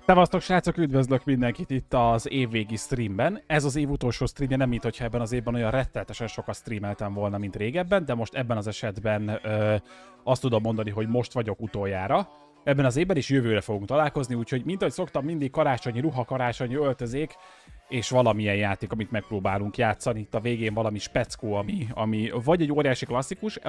Szevasztok srácok, üdvözlök mindenkit itt az évvégi streamben. Ez az év utolsó streamje, nem mint hogyha ebben az évben olyan rettenetesen sokat streameltem volna, mint régebben, de most ebben az esetben azt tudom mondani, hogy most vagyok utoljára. Ebben az évben is jövőre fogunk találkozni, úgyhogy mint ahogy szoktam, mindig karácsonyi ruha, karácsonyi öltözék, és valamilyen játék, amit megpróbálunk játszani. Itt a végén valami speckó, ami vagy egy óriási klasszikus,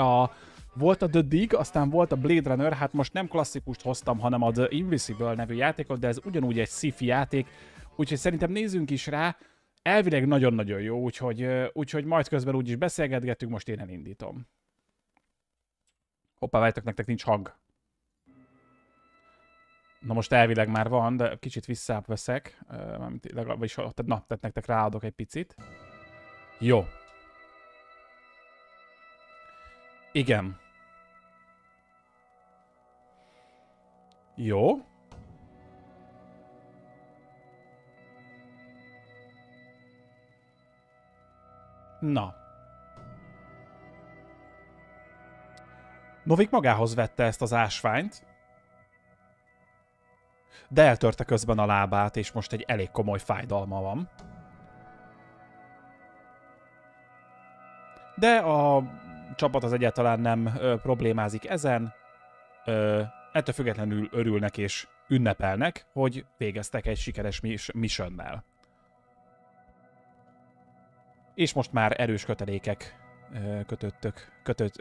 volt a The Dig, aztán volt a Blade Runner, hát most nem klasszikust hoztam, hanem a The Invincible nevű játékot, de ez ugyanúgy egy sci-fi játék, úgyhogy szerintem nézzünk is rá. Elvileg nagyon-nagyon jó, úgyhogy majd közben úgyis beszélgetgetünk, most én elindítom. Hoppá, várjátok, nektek nincs hang. Na most elvileg már van, de kicsit visszább veszek, vagyis tehát nektek ráadok egy picit. Jó. Igen. Jó. Na. Novik magához vette ezt az ásványt, de eltörte közben a lábát, és most egy elég komoly fájdalma van. De a csapat az egyáltalán nem problémázik ezen. Ettől függetlenül örülnek és ünnepelnek, hogy végeztek egy sikeres missionnel. És most már erős kötelékek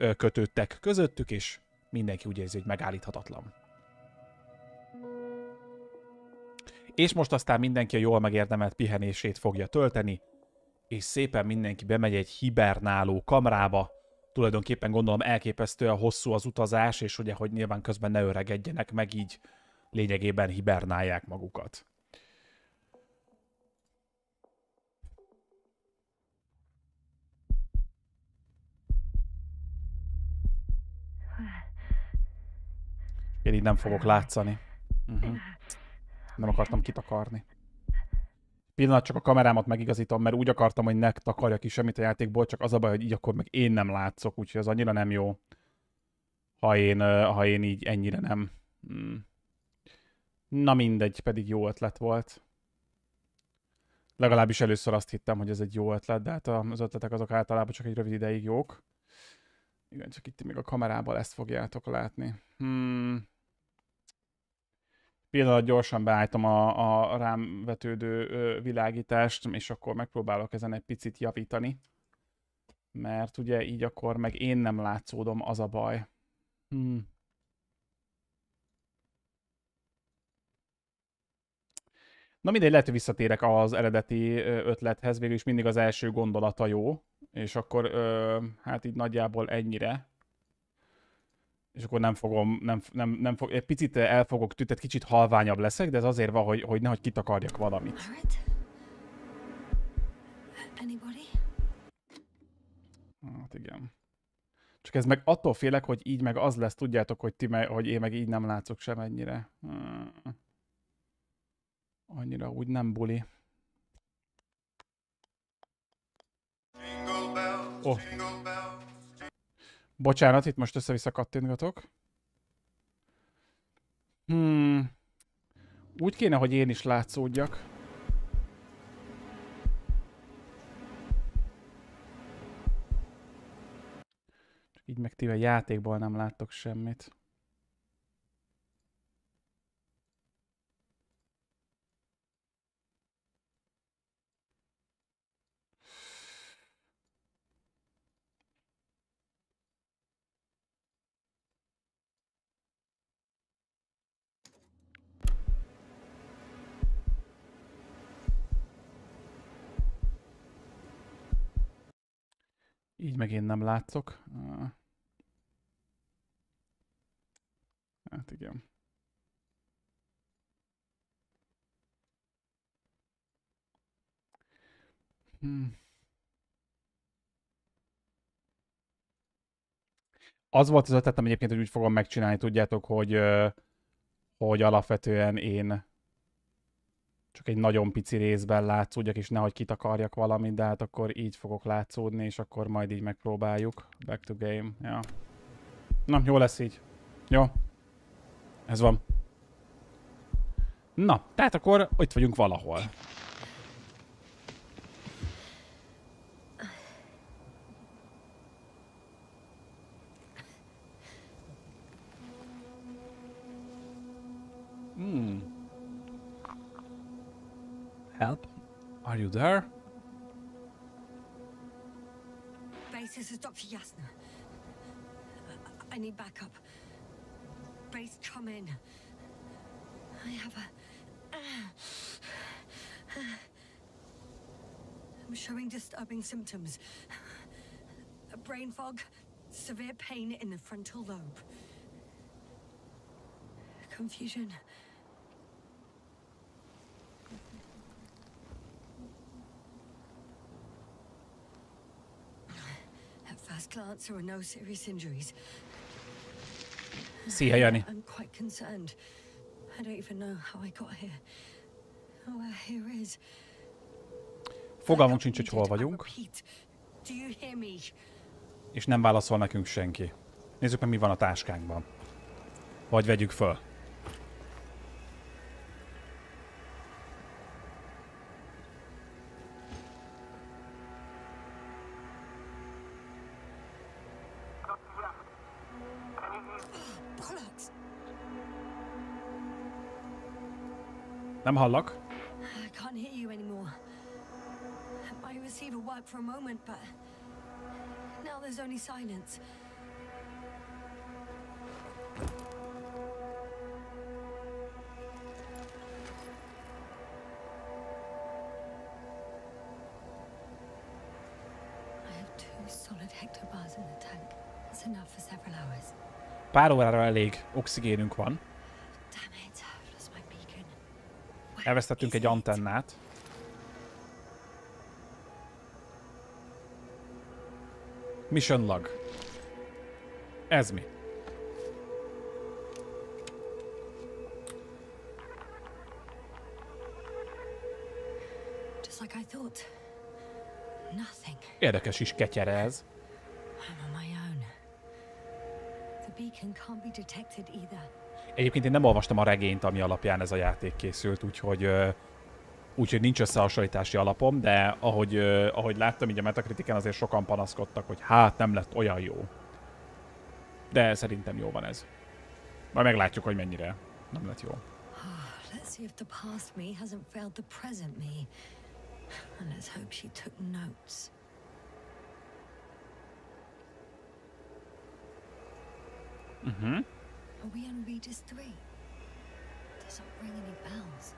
kötöttek közöttük, és mindenki úgy érzi, hogy megállíthatatlan. És most aztán mindenki a jól megérdemelt pihenését fogja tölteni, és szépen mindenki bemegy egy hibernáló kamrába. Tulajdonképpen gondolom elképesztően hosszú az utazás, és ugye, hogy nyilván közben ne öregedjenek meg, így lényegében hibernálják magukat. Én így nem fogok látszani. Nem akartam kitakarni. Pillanat, csak a kamerámat megigazítom, mert úgy akartam, hogy ne takarja ki semmit a játékból, csak az a baj, hogy így akkor meg én nem látszok, úgyhogy az annyira nem jó, ha én így ennyire nem. Na mindegy, pedig jó ötlet volt. Legalábbis először azt hittem, hogy ez egy jó ötlet, de hát az ötletek azok általában csak egy rövid ideig jók. Igen, csak itt még a kamerában ezt fogjátok látni. Pillanat, gyorsan beállítom a rám vetődő világítást, és akkor megpróbálok ezen egy picit javítani. Mert ugye így akkor meg én nem látszódom, az a baj. Na mindegy, lehet, hogy visszatérek az eredeti ötlethez, végül is mindig az első gondolata jó, és akkor hát így nagyjából ennyire. És akkor nem fogom, egy picit elfogok tütet, kicsit halványabb leszek, de ez azért van, hogy nehogy kitakarjak valamit. Hát igen. Csak ez meg attól félek, hogy így meg az lesz, tudjátok, hogy én meg így nem látszok semennyire. Annyira úgy nem buli. Oh. Bocsánat, itt most össze-vissza kattintgatok. Úgy kéne, hogy én is látszódjak. Csak így meg ti a játékból nem láttok semmit. Így meg én nem látszok. Hát igen. Az volt az ötletem egyébként, hogy úgy fogom megcsinálni, tudjátok, hogy alapvetően én csak egy nagyon pici részben látszódjak, és nehogy kitakarjak valamit, de hát akkor így fogok látszódni, és akkor majd így megpróbáljuk. Back to game. Ja. Na, jó lesz így. Jó. Ez van. Na, tehát akkor itt vagyunk valahol. Help? Are you there? Base, this is Dr. Yasna. I need backup. Base, come in. I have I'm showing disturbing symptoms. A brain fog, severe pain in the frontal lobe. Confusion. At first glance, there are no serious injuries. Szia, Jani. I'm quite concerned. I don't even know how I got here. Where here is. Fogalmunk sincs, hogy hol vagyunk. Do you hear me? És nem válaszol nekünk senki. Nézzük meg, mi van a táskánkban. Vagy vegyük föl. Nem hallak. I can't hear you anymore. My receiver worked for a moment, but now there's only silence. I have 2 solid hectobars in the tank. That's enough for several hours. Pár órára elég oxigénünk van. Elvesztettünk egy antennát. Mission log. Ez mi? Just like I thought. Nothing. Érdekes is ketyere ez. I'm on my own. The beacon can't be detected either. Egyébként én nem olvastam a regényt, ami alapján ez a játék készült, úgyhogy nincs összehasonlítási alapom, de ahogy láttam, így a Metacritiken azért sokan panaszkodtak, hogy hát nem lett olyan jó. De szerintem jó van ez. Majd meglátjuk, hogy mennyire nem lett jó. Let's see if the past me hasn't failed the present me. And let's hope she took notes. Are we on Regis 3? Doesn't ring any bells.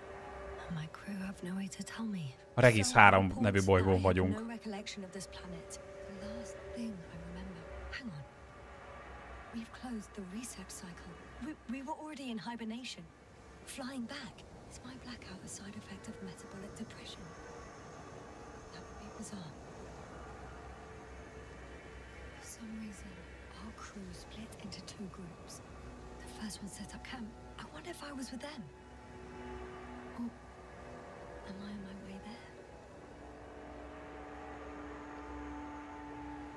And my crew have no way to tell me. A Regis 3 nevű bolygón vagyunk. No recollection of this planet. The last thing I remember. Hang on. We've closed the reset cycle. We were already in hibernation. Flying back. Is my blackout a side effect of metabolic depression? That would be bizarre. For some reason, our crew split into 2 groups. The first one set up camp. I wonder if I was with them. Or am I on my way there?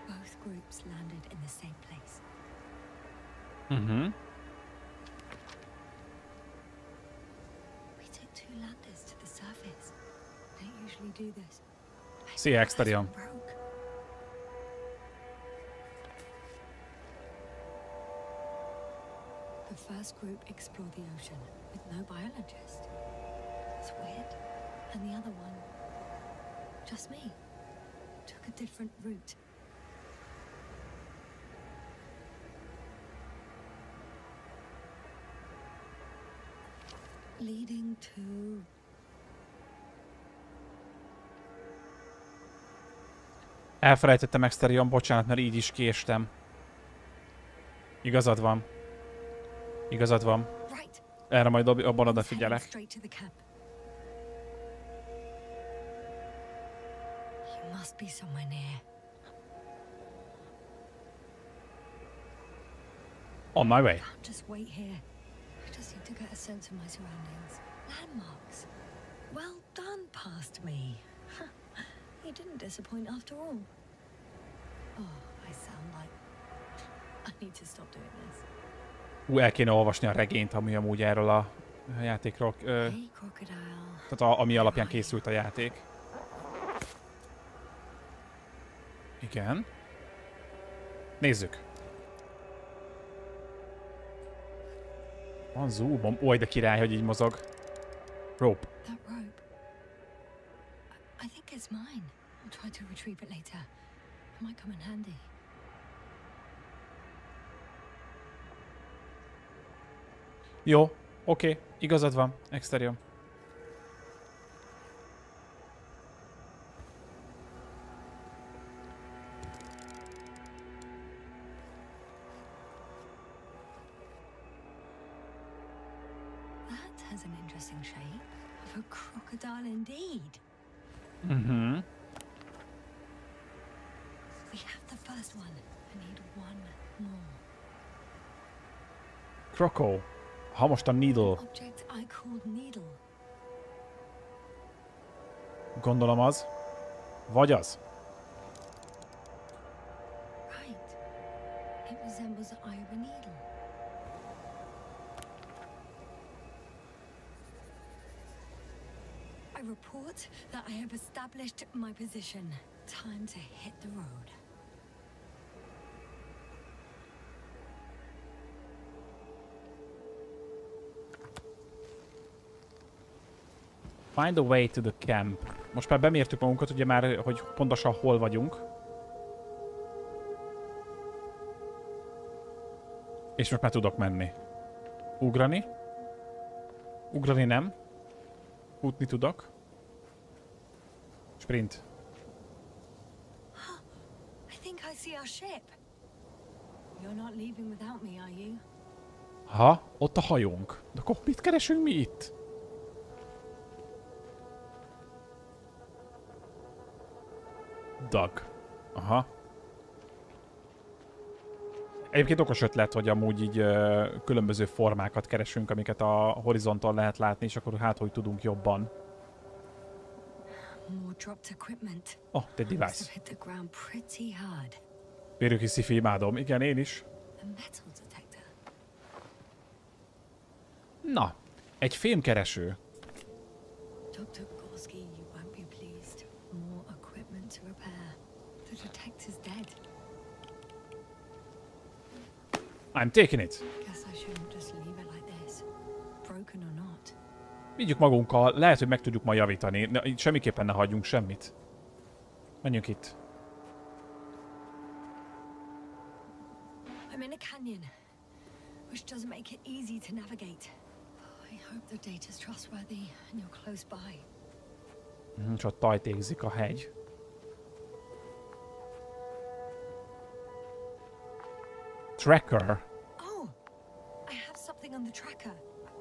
Both groups landed in the same place. We took 2 landers to the surface. They usually do this. Szia, Exterion. The first group explored the ocean with no biologist. It's weird. And the other one, just me, took a different route. Leading to... Elfelejtettem Exterion, bocsánat, mert így is késtem. Igazad van. Igazad van. Erre majd abban odafigyelek. On my way. Just wait here. I just need to get a sense of my surroundings. Landmarks. Well done, past me. You didn't disappoint after all. Oh, I sound like... I need to stop doing this. El kéne olvasni a regényt, ami amúgy erről a játékról... Hey, crocodile. Tehát ami alapján készült a játék. Igen. Nézzük. Van zoomom. Oly, de király, hogy így mozog. Rope. That rope. I think it's mine. I'll try to retrieve it later. It might come in handy. Jó, oké. Igazad van. Exterior. Has an interesting shape of a crocodile indeed. Mhm. We have the first one. I need one more. Croco. Ha most a needle. Object I called needle. Gondolom az. Vagy az. Right. It resembles the eye of a needle. I report that I have established my position. Time to hit the road. Find a way to the camp. Most már bemértük magunkat, ugye már, hogy pontosan hol vagyunk. És most már tudok menni. Ugrani. Ugrani nem. Futni tudok. Sprint. I think I see our ship. You're not leaving without me, are you? Ha, ott a hajónk. De akkor mit keresünk mi itt? Dag. Aha. Egyébként okos ötlet, hogy amúgy így különböző formákat keresünk, amiket a horizonton lehet látni, és akkor hát, hogy tudunk jobban. Oh, the device. Vérjük sci-fi imádom. Igen, én is. Na, egy fémkereső. I'm taking it. Vigyük magunkkal, lehet, hogy meg tudjuk majd javítani. Semmiképpen ne hagyjunk semmit. Menjünk itt. I'm in a canyon, which doesn't make it easy to navigate. I hope the data's trustworthy and you're close by. És ott tajtékzik a hegy. Tracker. Oh, I have something on the tracker.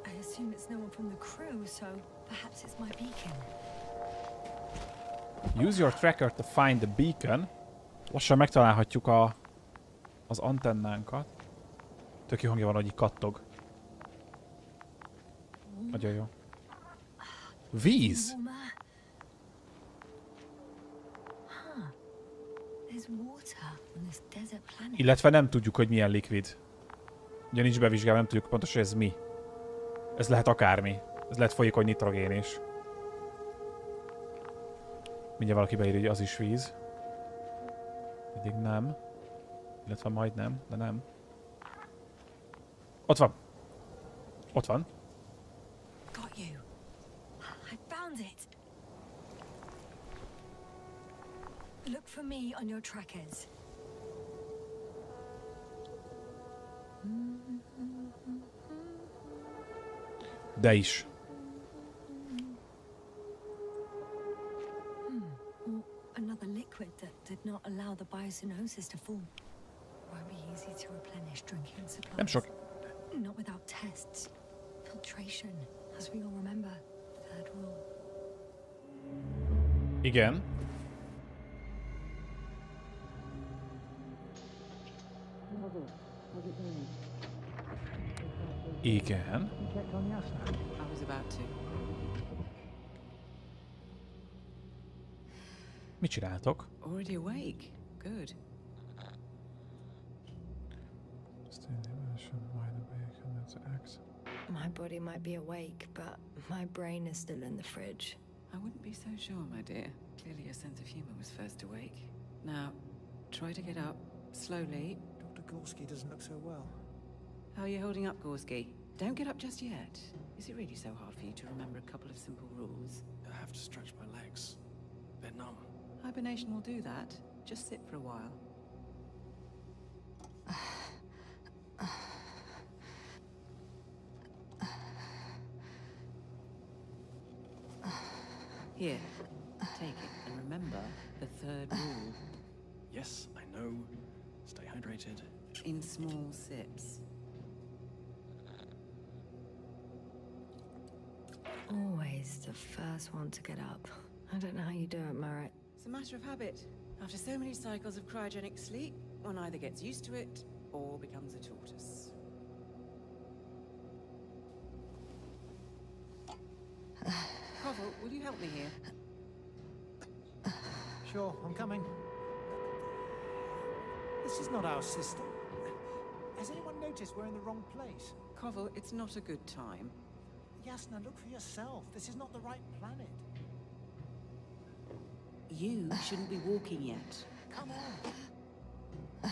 I assume it's no one from the crew, so perhaps it's my beacon. Use your tracker to find the beacon. Lassan megtalálhatjuk az antennánkat. Tök jó hangja van, hogy így kattog. Nagyon jó. Víz! Illetve nem tudjuk, hogy milyen likvid. Ugye nincs bevizsgálva, nem tudjuk pontosan, hogy ez mi. Ez lehet akármi. Ez lehet folyékony nitrogén is. Mindjárt valaki beírja, hogy az is víz. Eddig nem. Illetve majdnem, de nem. Ott van. Ott van. Got you. I found it. Look for me on your trackers. De is. Or another liquid that did not allow the biocenosis to form. Won't be easy to replenish drinking supplies. Nem sok. Not without tests. Filtration, as we all remember. Third rule. Igen. Igen. I was about to. Mit csináltok? Already awake. Good. My body might be awake, but my brain is still in the fridge. I wouldn't be so sure, my dear. Clearly your sense of humor was first awake. Now, try to get up, slowly. Dr. Gorski doesn't look so well. How are you holding up, Gorski? Don't get up just yet. Is it really so hard for you to remember a couple of simple rules? I have to stretch my legs. They're numb. Hibernation will do that. Just sit for a while. Here, take it and remember the third rule. Yes, I know. Stay hydrated. In small sips. Always the first one to get up. I don't know how you do it, Merritt. It's a matter of habit. After so many cycles of cryogenic sleep, one either gets used to it or becomes a tortoise. Koval, will you help me here? Sure, I'm coming. This is not our system. Has anyone noticed we're in the wrong place? Koval, it's not a good time. Yasna, look for yourself. This is not the right planet. You shouldn't be walking yet. Come on.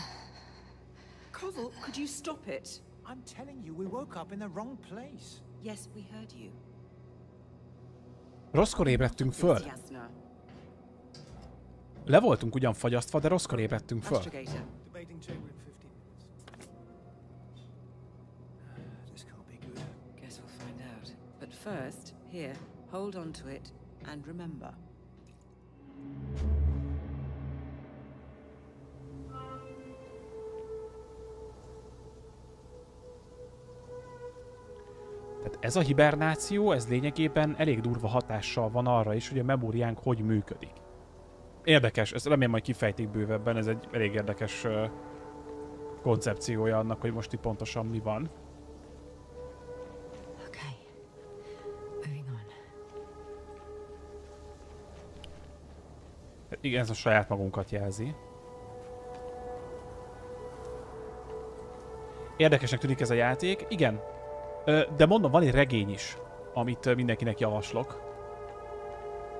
Koval, could you stop it? I'm telling you, we woke up in the wrong place. Yes, we heard you. Rosszkor ébredtünk föl. Yasna. Le voltunk ugyan fagyasztva, de rosszkor ébredtünk föl. Astrogator. Debating chamber in 15 minutes. This can't be good. Guess we'll find out. But first, here, hold on to it and remember. Tehát ez a hibernáció, ez lényegében elég durva hatással van arra is, hogy a memóriánk hogy működik. Érdekes, ezt remélem majd kifejtik bővebben, ez egy elég érdekes koncepciója annak, hogy most itt pontosan mi van. Okay. Moving on. Igen, ez a saját magunkat jelzi. Érdekesnek tűnik ez a játék. Igen. De mondom, van egy regény is, amit mindenkinek javaslok.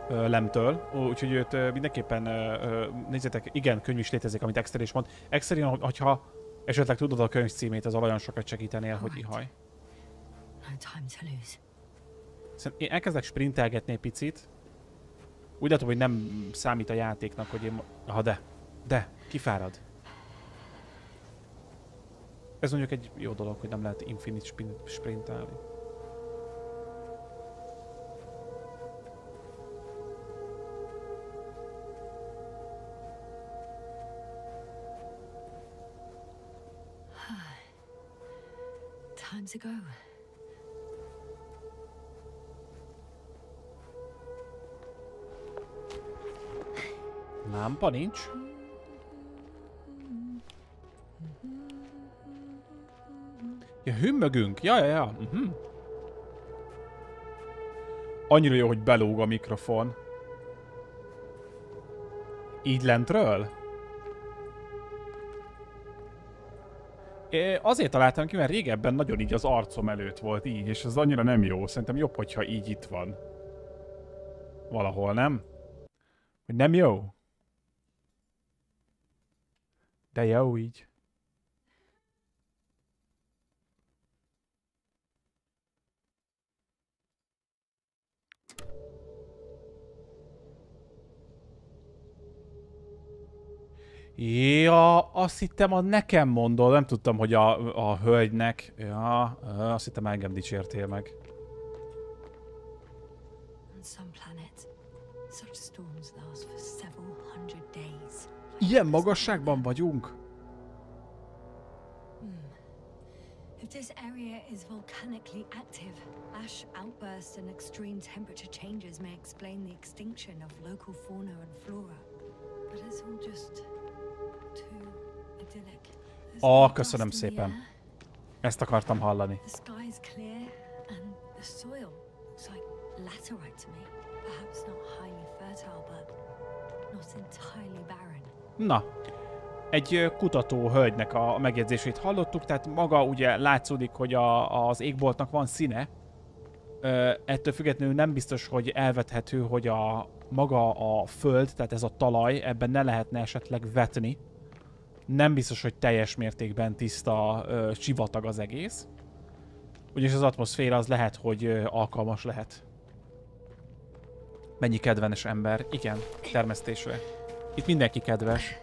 Lemtől. Úgyhogy őt mindenképpen nézzétek. Igen, könyv is létezik, amit Exter is mond. Exter, hogyha esetleg tudod a könyv címét, az nagyon sokat segítenél, hogy ihaj. No time to lose. Szerintem én elkezdek sprintelgetni egy picit. Úgy látom, hogy nem számít a játéknak, hogy én... Aha, de, kifárad. Ez mondjuk egy jó dolog, hogy nem lehet infinite sprintelni. Time to go. Lámpa nincs. Ja, hümmögünk. Ja. Annyira jó, hogy belóg a mikrofon. Így lentről? Azért találtam ki, mert régebben nagyon így az arcom előtt volt így, és ez annyira nem jó. Szerintem jobb, hogyha így itt van. Valahol, nem? Hogy nem jó? De jó így. Ja, azt hittem, a nekem mondod, nem tudtam, hogy a hölgynek. Ja, azt hittem, engem dicsértél meg. On some planets, such storms last for several hundred days, Ilyen magasságban vagyunk? If this area is volcanically active, ash outbursts and extreme temperature changes may explain the extinction of local fauna and flora. But it's all just too idyllic. Köszönöm szépen. Ezt akartam hallani. The sky is clear and the soil looks like laterite to me. Perhaps not highly fertile, but not entirely barren. Na, egy kutató hölgynek a megjegyzését hallottuk, tehát maga ugye látszódik, hogy az égboltnak van színe. Ettől függetlenül nem biztos, hogy elvethető, hogy maga a föld, tehát ez a talaj, ebben ne lehetne esetleg vetni. Nem biztos, hogy teljes mértékben tiszta sivatag az egész. Ugyanis az atmoszféra az lehet, hogy alkalmas lehet. Mennyi kedves ember. Igen, termesztésre. Itt mindenki kedves.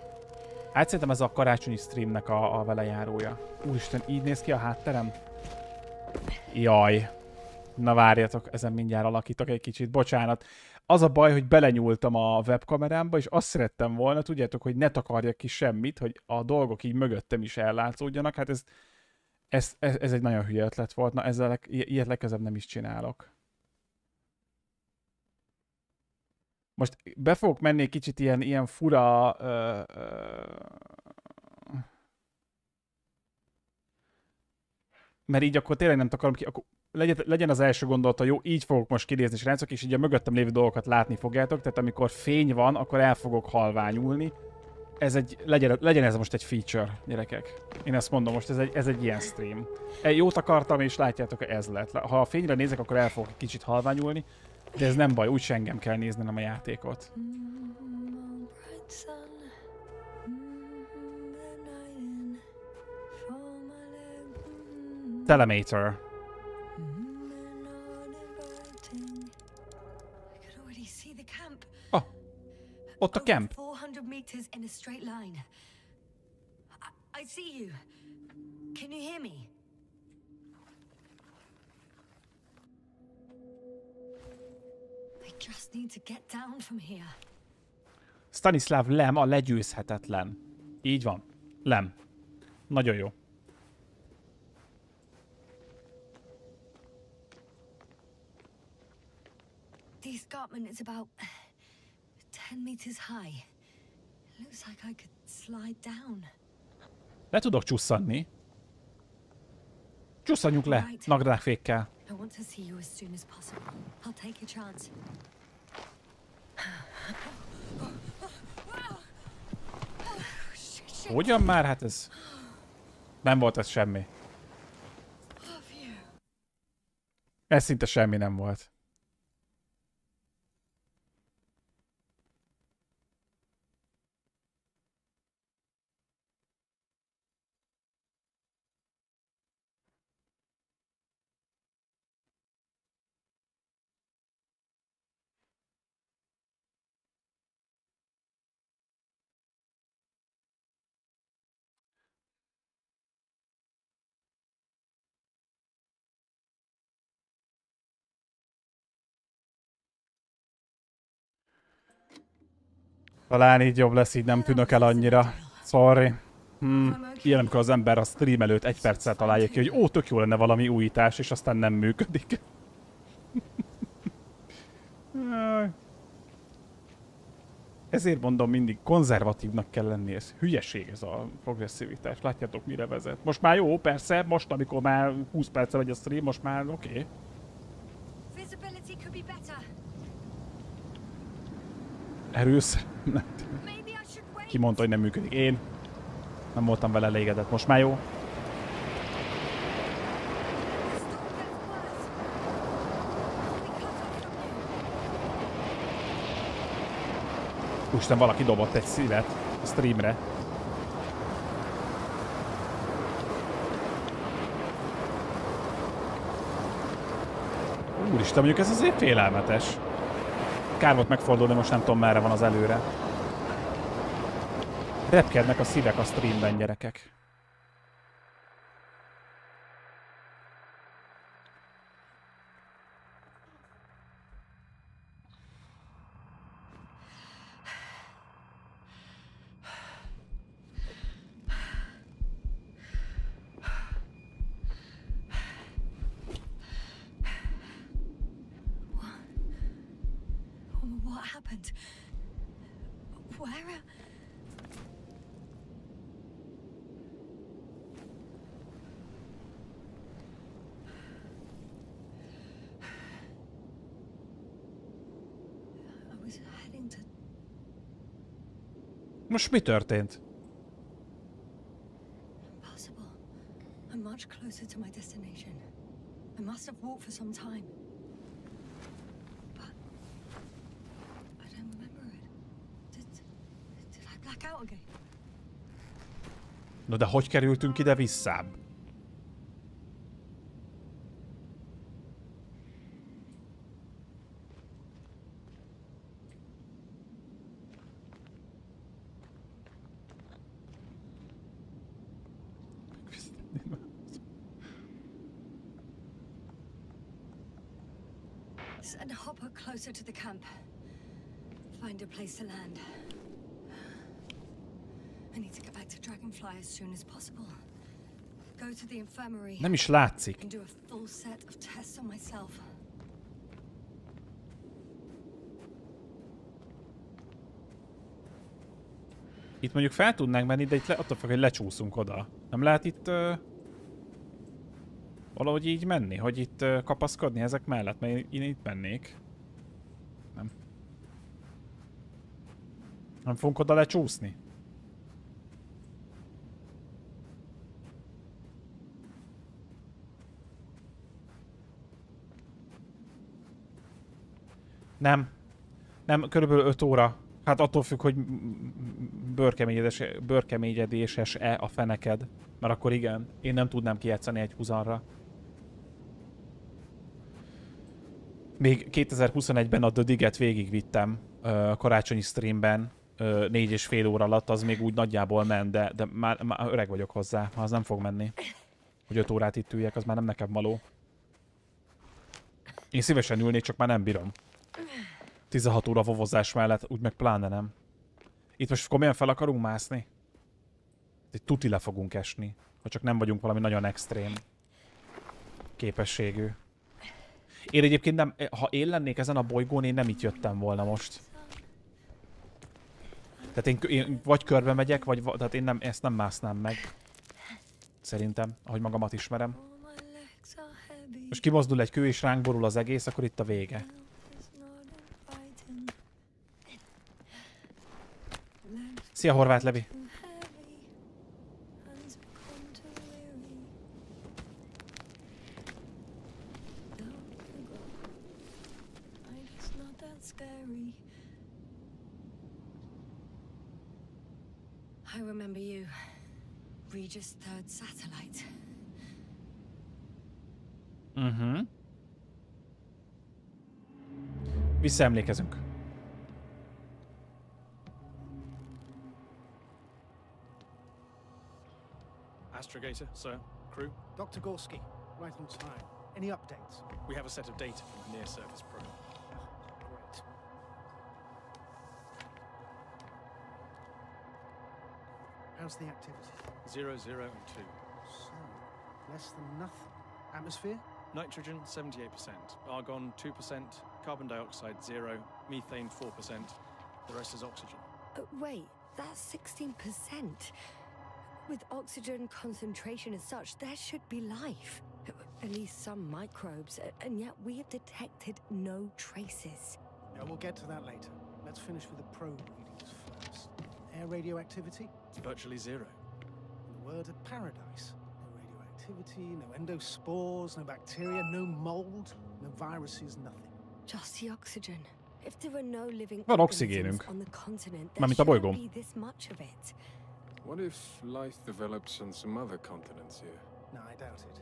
Hát szerintem ez a karácsonyi streamnek a velejárója. Úristen, így néz ki a hátterem? Jaj. Na várjatok, ezen mindjárt alakítok egy kicsit. Bocsánat. Az a baj, hogy belenyúltam a webkamerámba, és azt szerettem volna, tudjátok, hogy ne takarjak ki semmit, hogy a dolgok így mögöttem is ellátszódjanak. Hát ez egy nagyon hülye ötlet volt. Na, ezzel ilyet legközelebb nem is csinálok. Most be fogok menni egy kicsit ilyen fura... mert így akkor tényleg nem takarom ki, akkor legyen az első gondolata, jó, így fogok most kinézni, srácok, és így a mögöttem lévő dolgokat látni fogjátok, tehát amikor fény van, akkor el fogok halványulni. Legyen ez most egy feature, gyerekek. Én ezt mondom, most ez egy ilyen stream. Jót akartam, és látjátok, hogy ez lett. Ha a fényre nézek, akkor el fogok egy kicsit halványulni, de ez nem baj, úgyse engem kell néznem a játékot. Telemeter. Oh, ott a camp. 400 meters in a straight line. I see you. Can you hear me? I just need to get down from here. Stanisław Lem a legyőzhetetlen. Így van. Lem. Nagyon jó. The escarpment is about 10 meters high. It looks like I could slide down. Le tudok csusszanni. Csusszanjuk le, nadrágfékkel. I want to see you as soon as possible. I'll take a chance. Hogyan már? Hát ez... Nem volt ez semmi. Ez szinte semmi nem volt. Talán így jobb lesz, így nem tűnök el annyira. Sorry. Ilyen, amikor az ember a stream előtt egy perccel találja ki, hogy tök jó lenne valami újítás, és aztán nem működik. Ezért mondom, mindig konzervatívnak kell lenni, ez hülyeség ez a progresszivitás. Látjátok, mire vezet. Most már jó, persze, most amikor már 20 perce vagy a stream, most már oké. Erősz? Ki mondta, hogy nem működik? Én nem voltam vele elégedett. Most már jó? Úristen, valaki dobott egy szívet a streamre. Úristen, mondjuk ez azért félelmetes. Kár volt megfordulni, most nem tudom merre van az előre. Repkednek a szívek a streamben, gyerekek. happened? Where? I was heading to. Most mi történt? Impossible. I'm much closer to my destination. I must have walked for some time. But I don't remember it. Did I black out again? No de hogy kerültünk ide visszább? Send a hopper closer to the camp. Find a place to land. I need to get back to Dragonfly as soon as possible. Go to the infirmary. Nem is látszik. And do a full set of tests on myself. Itt mondjuk fel tudnánk menni, de itt attól függ, hogy lecsúszunk oda. Nem lehet itt valahogy így menni, hogy itt kapaszkodni ezek mellett, mert én itt mennék. Nem. Nem fogunk oda lecsúszni? Nem. Nem, körülbelül 5 óra. Hát attól függ, hogy bőrkeményedéses-e a feneked. Mert akkor igen, én nem tudnám kijátszani egy 20-ra. Még 2021-ben a The Dig-et végigvittem karácsonyi streamben 4,5 óra alatt, az még úgy nagyjából ment, de már öreg vagyok hozzá, ha az nem fog menni. Hogy 5 órát itt üljek, az már nem nekem való. Én szívesen ülnék, csak már nem bírom. 16 óra vovozás mellett, úgy meg pláne nem. Itt most komolyan fel akarunk mászni? Itt tuti le fogunk esni, ha csak nem vagyunk valami nagyon extrém képességű. Én egyébként nem, ha én lennék ezen a bolygón, én nem itt jöttem volna most. Tehát én vagy körbe megyek, vagy tehát én nem, ezt nem másznám meg. Szerintem, ahogy magamat ismerem. Most kimozdul egy kő és ránk borul az egész, akkor itt a vége. Szia, Horváth Levi! I remember you. Regis' third satellite. Visszaemlékezünk. Astrogator, sir. Crew? Dr. Gorski, right on time. Any updates? We have a set of data from the near-surface probe. Great. How's the activity? 0, 0, and 2. So, less than nothing. Atmosphere? Nitrogen, 78%. Argon, 2%. Carbon dioxide, 0. Methane, 4%. The rest is oxygen. Wait, that's 16%. With oxygen concentration as such, there should be life. At least some microbes, and yet we have detected no traces. No, we'll get to that later. Let's finish with the probe readings first. Air radioactivity? It's virtually 0. In the word of paradise. No radioactivity, no endospores, no bacteria, no mold, no viruses, nothing. Just the oxygen. If there are no living Van organisms oxigénünk. on the continent, there Mármint a shouldn't bolygón. be this much of it. What if life develops on some other continents here? No, I doubt it.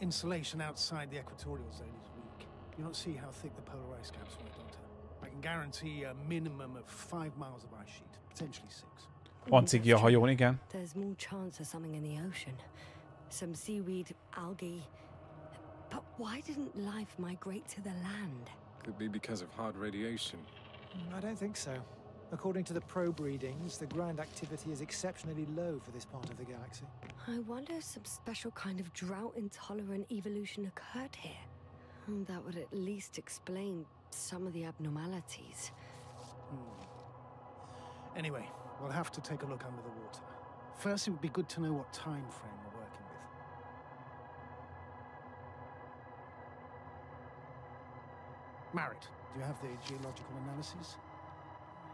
Insulation outside the equatorial zone is weak. You don't see how thick the polar ice caps were, Doctor. I can guarantee a minimum of 5 miles of ice sheet, potentially 6. Van cigi a hajón, igen. There's more chance of something in the ocean. Some seaweed, algae. But why didn't life migrate to the land? Could be because of hard radiation. I don't think so. According to the probe readings, the ground activity is exceptionally low for this part of the galaxy. I wonder if some special kind of drought-intolerant evolution occurred here. That would at least explain some of the abnormalities. Anyway, we'll have to take a look under the water. First, it would be good to know what time frame we're working with. Marit, do you have the geological analysis?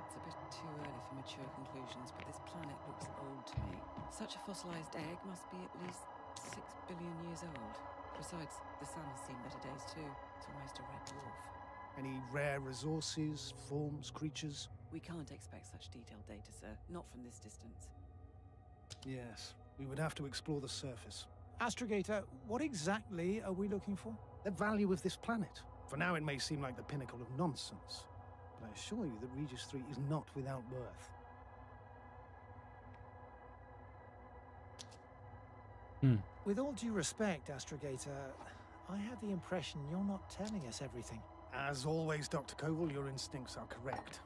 It's a bit too early for mature conclusions, but this planet looks old to me. Such a fossilized egg must be at least 6 billion years old. Besides, the sun has seen better days too. It's almost a red dwarf. Any rare resources, forms, creatures? We can't expect such detailed data, sir. Not from this distance. Yes, we would have to explore the surface. Astrogator, what exactly are we looking for? The value of this planet. For now, it may seem like the pinnacle of nonsense, but I assure you that Regis 3 is not without worth. With all due respect, Astrogator, I have the impression you're not telling us everything. As always, Dr. Koval, your instincts are correct.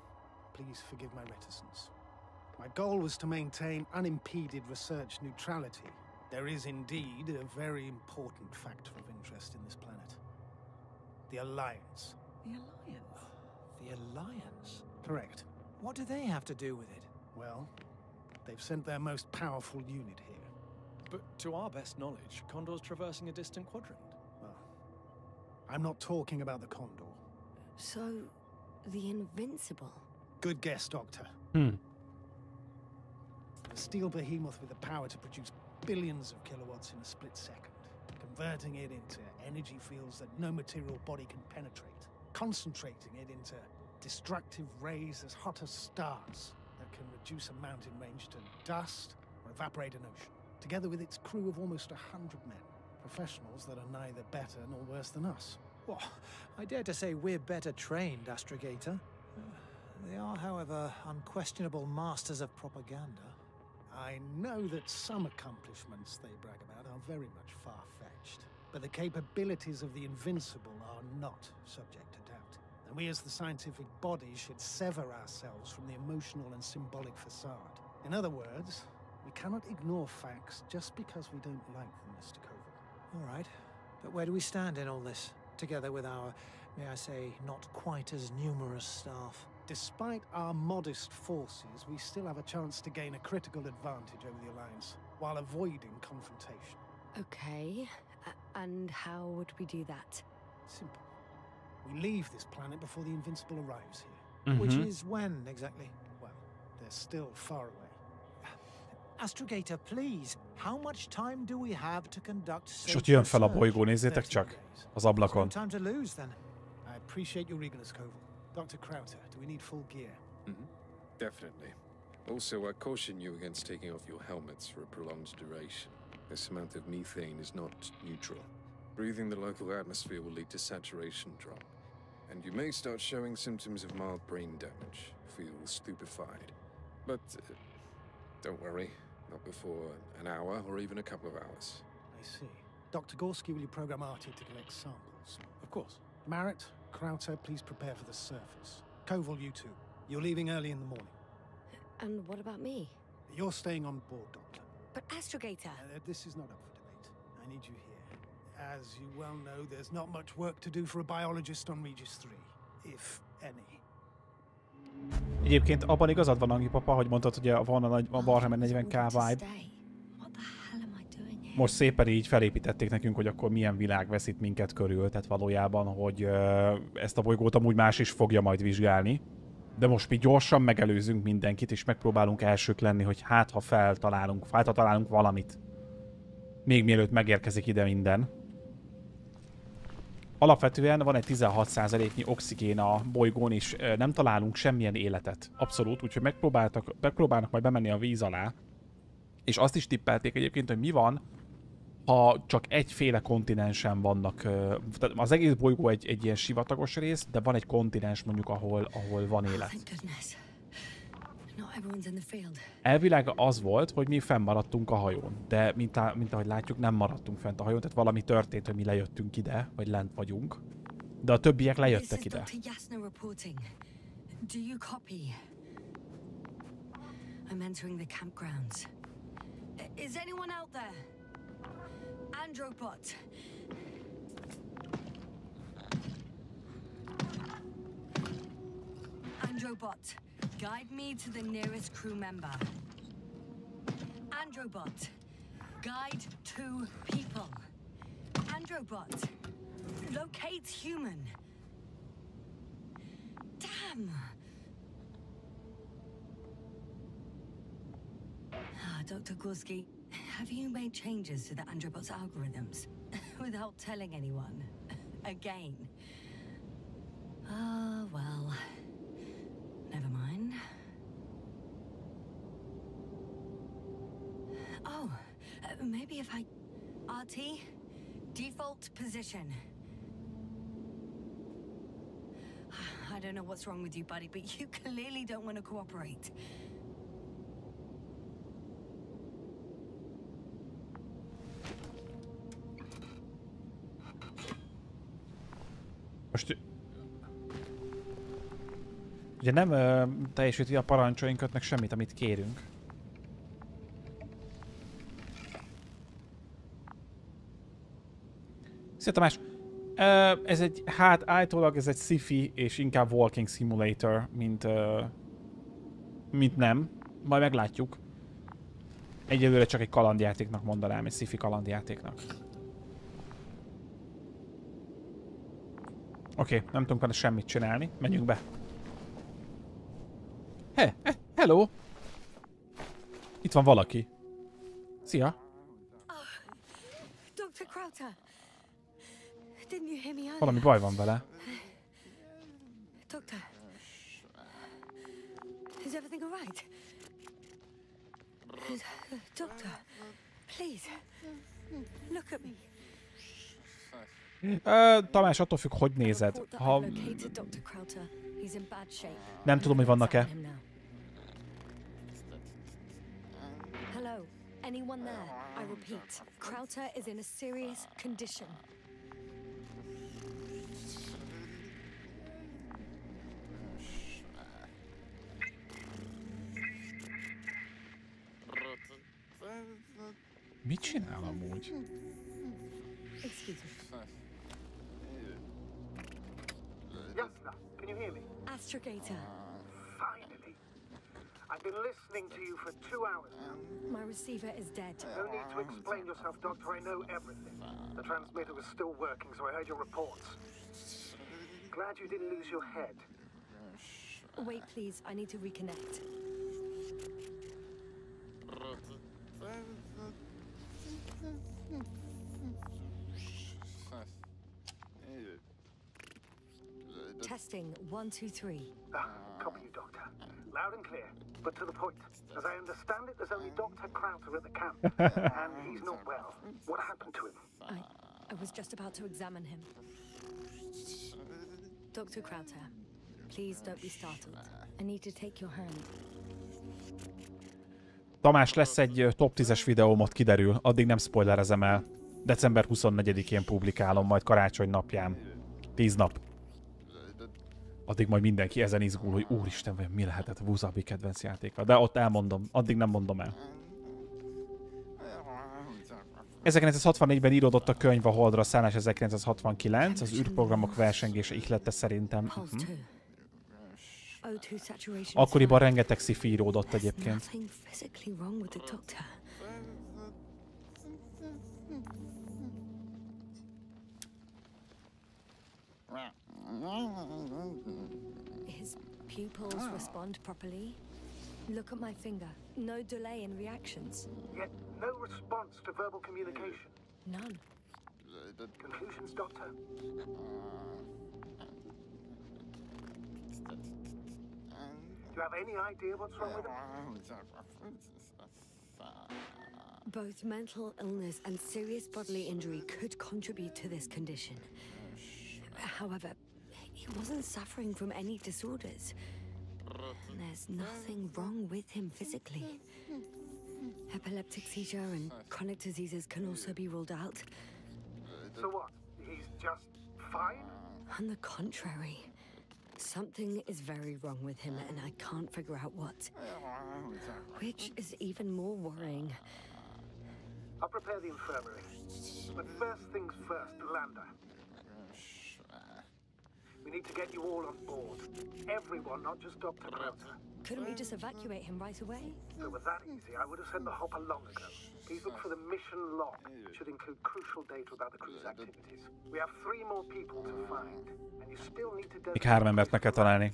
Please forgive my reticence. My goal was to maintain unimpeded research neutrality. There is indeed a very important factor of interest in this planet. The Alliance. The Alliance? The Alliance? Correct. What do they have to do with it? Well, they've sent their most powerful unit here. But to our best knowledge, Condor's traversing a distant quadrant. Well, I'm not talking about the Condor. So, the Invincible? Good guess, Doctor. A steel behemoth with the power to produce billions of kilowatts in a split second, converting it into energy fields that no material body can penetrate, concentrating it into destructive rays as hot as stars that can reduce a mountain range to dust or evaporate an ocean, together with its crew of almost 100 men, professionals that are neither better nor worse than us. Well, I dare to say we're better trained, Astrogator. They are, however, unquestionable masters of propaganda. I know that some accomplishments they brag about are very much far-fetched, but the capabilities of the Invincible are not subject to doubt. And we as the scientific body should sever ourselves from the emotional and symbolic facade. In other words, we cannot ignore facts just because we don't like them, Mr. Koval. All right, but where do we stand in all this, together with our, may I say, not quite as numerous staff? Despite our modest forces, we still have a chance to gain a critical advantage over the Alliance, while avoiding confrontation. Okay, and how would we do that? Simple. We leave this planet before the Invincible arrives here. Which is when, exactly? Well, they're still far away. Astrogator, please, how much time do we have to conduct És ott jön fel a bolygó, nézzétek 13 csak, days. az ablakon. No time to lose, then. I appreciate your eagerness, Koval. Dr. Krauter, do we need full gear? Definitely. Also, I caution you against taking off your helmets for a prolonged duration. This amount of methane is not neutral. Breathing the local atmosphere will lead to saturation drop, and you may start showing symptoms of mild brain damage, feel stupefied. But don't worry, not before an hour or even a couple of hours. I see. Dr. Gorski, will you program Artie to collect samples? Of course. Marit, Krauter, please prepare for the surface. Koval, you two. You're leaving early in the morning. And what about me? You're staying on board, Doctor. But Astrogator... This is not up for debate. I need you here. As you well know, there's not much work to do for a biologist on Regis 3, if any. Egyébként abban igazad van, Angipapa, hogy mondtad, hogy van a Warhammer 40k vibe. Most szépen így felépítették nekünk, hogy akkor milyen világ vesz itt minket körül, tehát valójában, hogy ezt a bolygót amúgy más is fogja majd vizsgálni. De most mi gyorsan megelőzünk mindenkit, és megpróbálunk elsők lenni, hogy hát ha találunk valamit. Még mielőtt megérkezik ide minden. Alapvetően van egy 16%-nyi oxigén a bolygón, és nem találunk semmilyen életet. Abszolút, úgyhogy megpróbálnak majd bemenni a víz alá. És azt is tippelték egyébként, hogy mi van, ha csak egyféle kontinensen vannak. Tehát az egész bolygó egy ilyen sivatagos rész, de van egy kontinens mondjuk, ahol van élet. Elvileg az volt, hogy mi fennmaradtunk a hajón, de mint ahogy látjuk, nem maradtunk fent a hajón, tehát valami történt, hogy mi lejöttünk ide, vagy lent vagyunk. De a többiek lejöttek ide. I'm entering the campgrounds. Is anyone out there? Andropot. Andropot. Guide me to the nearest crew member. Androbot. Guide to people. Androbot. Locates human. Damn. Dr. Gorski, have you made changes to the Androbot's algorithms without telling anyone? Again. Ah, well. Never mind. Oh, maybe if I... RT? Default position. I don't know what's wrong with you, buddy, but you clearly don't want to cooperate. Most... Ugye nem teljesíti a parancsainkat, meg semmit, amit kérünk. Szia Tamás! Ez egy, hát állítólag ez egy sci-fi és inkább walking simulator, mint nem. Majd meglátjuk. Egyelőre csak egy kalandjátéknak mondanám, egy sci-fi kalandjátéknak. Oké, nem tudunk vele semmit csinálni. Menjünk be. Hello! Itt van valaki. Szia! Dr. Krauter. Didn't you hear me earlier? Valami baj van vele. Doctor. Is everything all right? Doctor, please. Look at me. Tamás, attól függ, hogy nézed. Ha... Nem tudom, hogy vannak-e. Hello, anyone there? I repeat, Krauter is in a serious condition. Mit csinál amúgy? Excuse me. Jasna, can you hear me? Astrogator. Finally. I've been listening to you for 2 hours now. My receiver is dead. No need to explain yourself, Doctor. I know everything. The transmitter was still working, so I heard your reports. Glad you didn't lose your head. Wait, please. I need to reconnect. Testing 1, 2, 3. Copy you, Doctor. Loud and clear, but to the point. As I understand it, there's only Dr. Krauter at the camp, and he's not well. What happened to him? I was just about to examine him. Dr. Krauter, please don't be startled. I need to take your hand. Tamás, lesz egy top 10-es videóm, ott kiderül. Addig nem spoilerezem el. December 24-én publikálom, majd karácsony napján. 10 nap. Addig majd mindenki ezen izgul, hogy úristen, vajon mi lehetett Wuzzaby kedvenc játéka. De ott elmondom, addig nem mondom el. 1964-ben íródott a könyv a Holdra szállás 1969, az űrprogramok versengése ihlette szerintem. Akkoriban rengeteg sci-fi íródott egyébként. His pupils respond properly. Look at my finger. No delay in reactions. Yet no response to verbal communication. None. Conclusions, Doctor? Do you have any idea what's wrong with him? Both mental illness and serious bodily injury could contribute to this condition. However, he wasn't suffering from any disorders. There's nothing wrong with him physically. Epileptic seizure and chronic diseases can also be ruled out. So what? He's just fine? On the contrary, something is very wrong with him and I can't figure out what. Which is even more worrying. I'll prepare the infirmary. But first things first, Lander. We need to get you all on board. Everyone, not just Dr. Krauter. Couldn't we just evacuate him right away? If it were that easy, I would have sent the hopper long ago. Please look for the mission log. It should include crucial data about the crew's activities. We have 3 more people to find, and you still need to... Még 3 embert meg kell találni.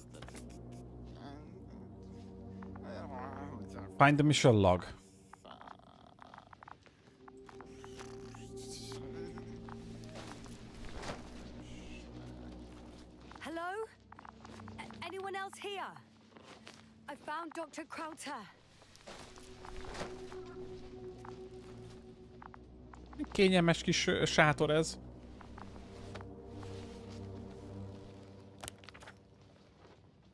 Find the mission log. Hello? Anyone else here? I found Dr. Krauter. Kényelmes kis sátor ez.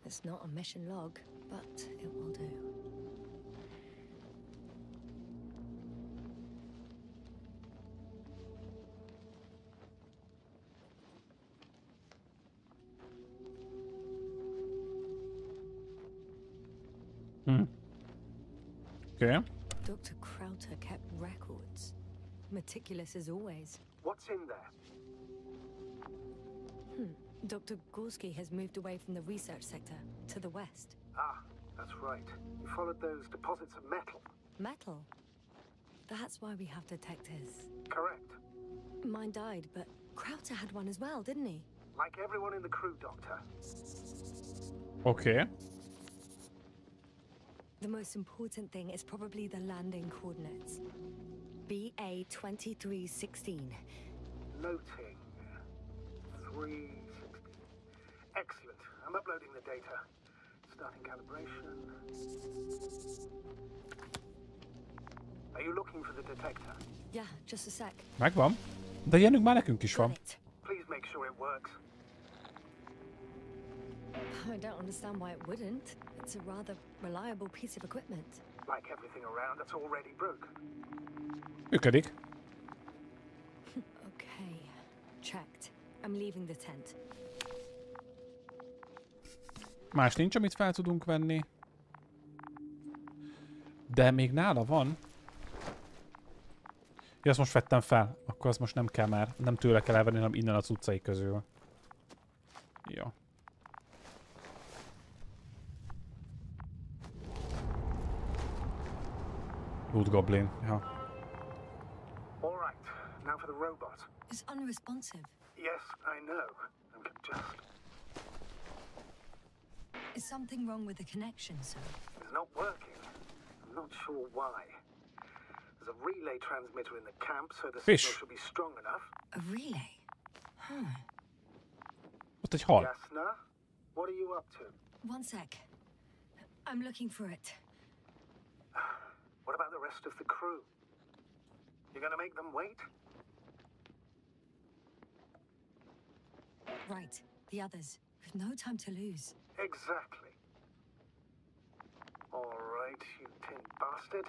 It's not a mission log, but it will do. Okay. Dr. Krauter kept records. Meticulous as always. What's in there? Dr. Gorski has moved away from the research sector to the west. Ah, that's right. You followed those deposits of metal. Metal? That's why we have detectors. Correct. Mine died, but Krauter had one as well, didn't he? Like everyone in the crew, Doctor. Okay. The most important thing is probably the landing coordinates. BA 2316. Noting. 316. Excellent. I'm uploading the data. Starting calibration. Are you looking for the detector? Yeah, just a sec. Megvan. De ilyenünk már nekünk is van. Got it. Please make sure it works. I don't understand why it wouldn't. It's a rather reliable piece of equipment. Like everything around that's already broken. Működik. Okay, checked. I'm leaving the tent. Más nincs, amit fel tudunk venni. De még nála van. Ja, azt most vettem fel. Akkor azt most nem kell már. Nem tőle kell elvenni, hanem innen a cuccai közül. Jó. Loot Goblin. Ja. All right. Now for the robot. It's unresponsive. Yes, I know. I'm just... Is something wrong with the connection, sir? It's not working. I'm not sure why. There's a relay transmitter in the camp, so the Fish. signal should be strong enough. A relay? Ott egy hal. Jasna, what are you up to? One sec. I'm looking for it. What about the rest of the crew? You're gonna make them wait? Right, the others. We've no time to lose. Exactly. All right, you tin bastard.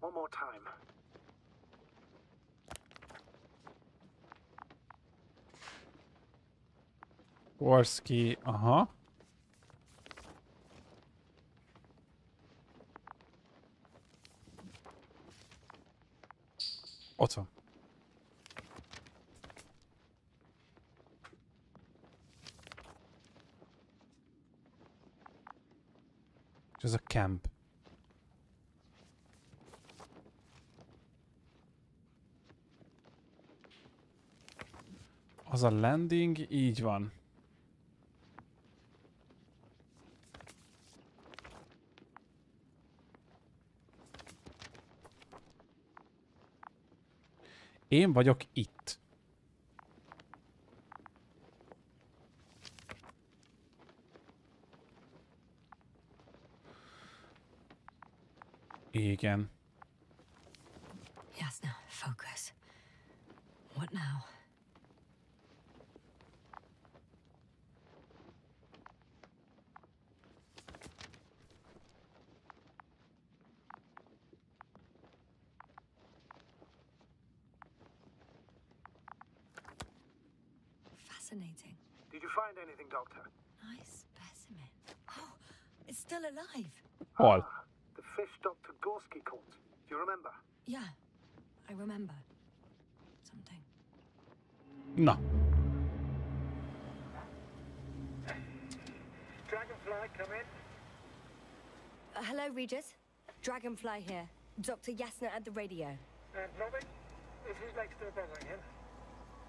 One more time. Gorski, aha. Ott van. És ez a camp. Az a landing, így van. Én vagyok itt. Igen. Jasna, focus. What now? Fascinating. Did you find anything, Doctor? Nice specimen. Oh, it's still alive. Hol? The fish Dr. Gorski caught. Do you remember? Yeah, I remember. Something. Na. I come in? Hello, Regis. Dragonfly here. Dr. Yasna at the radio. Nobby? Is his leg still bothering him?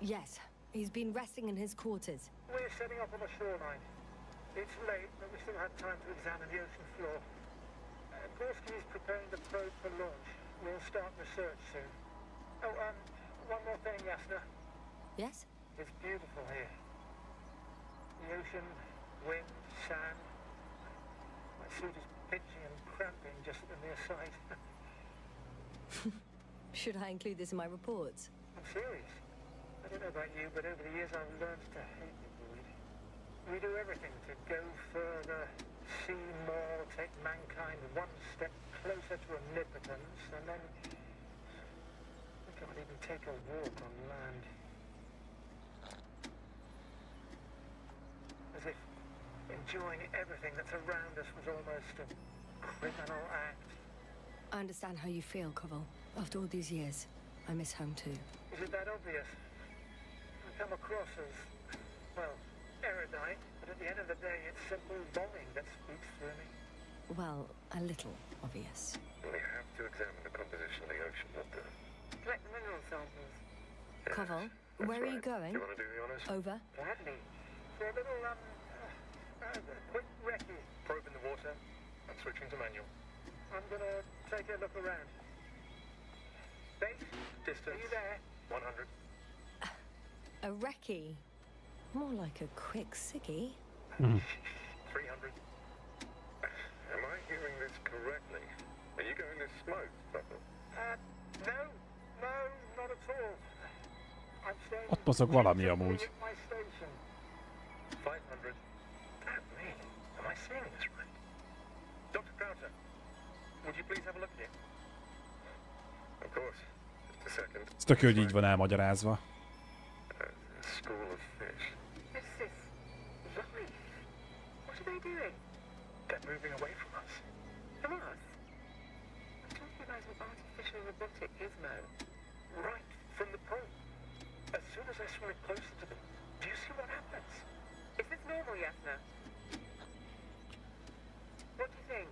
Yes, he's been resting in his quarters. We're setting up on the shoreline. It's late, but we still have time to examine the ocean floor. Gorski is preparing the probe for launch. We'll start research soon. Oh, one more thing, Yasna. Yes? It's beautiful here. The ocean, wind, sand. My suit is pitching and cramping just at the near sight. Should I include this in my reports? I'm serious. I don't know about you, but over the years I've learned to hate the void. We do everything to go further, see more, take mankind one step closer to omnipotence, and then we can't even take a walk on land. As if enjoying everything that's around us was almost a criminal act. I understand how you feel, Koval. After all these years, I miss home too. Is it that obvious? I come across as, well, erudite, but at the end of the day, it's simple longing that speaks through me. Well, a little obvious. We have to examine the composition of the ocean water. Collect mineral samples. Koval, where are you going? Do you want to do the honors? Over. Gladly. For a little, quick recce. Probe in the water. I'm switching to manual. I'm gonna take a look around. Base, Distance. are you there? 100. A recce. More like a quick ciggy. 300. Am I hearing this correctly? Are you going to smoke, Buckle? No, not at all. I'm staying Ott mozog valami amúgy. at my station. 500. At me. Am I seeing this right? Dr. Crowther, would you please have a look at it? Of course. Just a second. Ez tök jó, hogy így van elmagyarázva. A school of fish. This is lovely. What are they doing? They're moving away from us. From us? I'm talking about an artificial robotic gizmo. Right from the probe. As soon as I swim it closer to them, do you see what happens? Is this normal, Yasna? What do you think?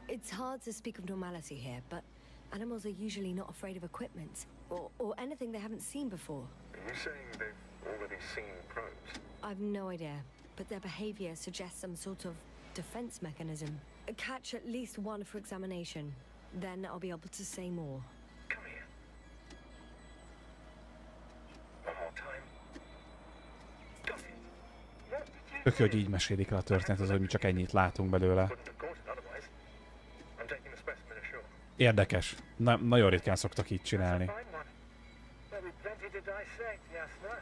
It's hard to speak of normality here, but animals are usually not afraid of equipment or anything they haven't seen before. Are you saying they've already seen probes? I've no idea, but their behavior suggests some sort of defense mechanism. Catch at least one for examination, then I'll be able to say more. Come here. One more time. Got it. What did you Tök jó, hogy így mesélik el a történetet, hogy mi csak ennyit látunk belőle. Couldn't have caught it otherwise. I'm taking the specimen ashore. Érdekes. Nagyon ritkán szoktak így csinálni. find one? There'll be plenty to dissect, Yasna.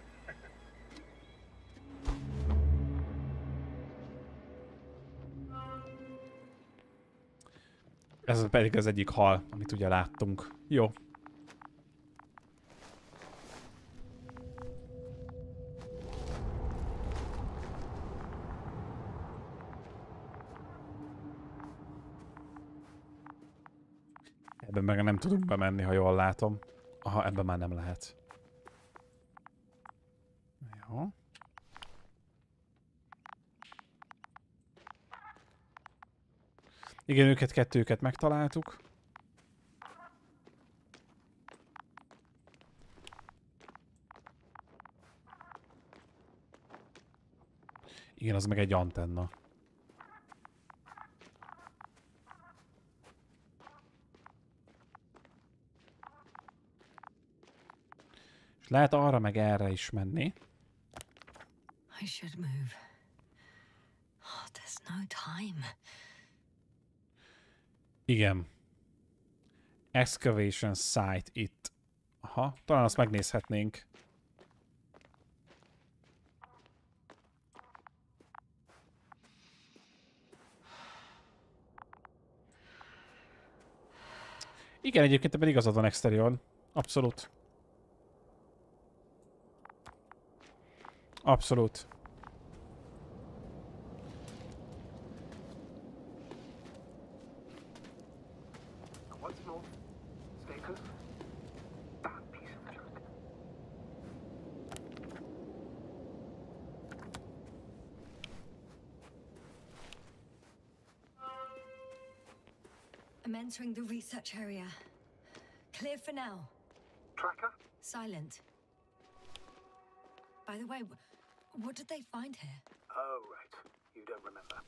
Ez pedig az egyik hal, amit ugye láttunk. Jó. Ebben meg nem tudunk bemenni, ha jól látom. Aha, ebben már nem lehet. Jó. Igen, kettőket megtaláltuk. Igen, az meg egy antenna. És lehet arra meg erre is menni. I should move. Oh, there's no time. Igen. Excavation site itt. Aha, talán azt megnézhetnénk. Igen, egyébként ebben igazad van, Exterior. Abszolút. Abszolút. Once more, stay put. That piece of truth. I'm entering the research area. Clear for now. Tracker? Silent. By the way, what did they find here? Oh, right. You don't remember.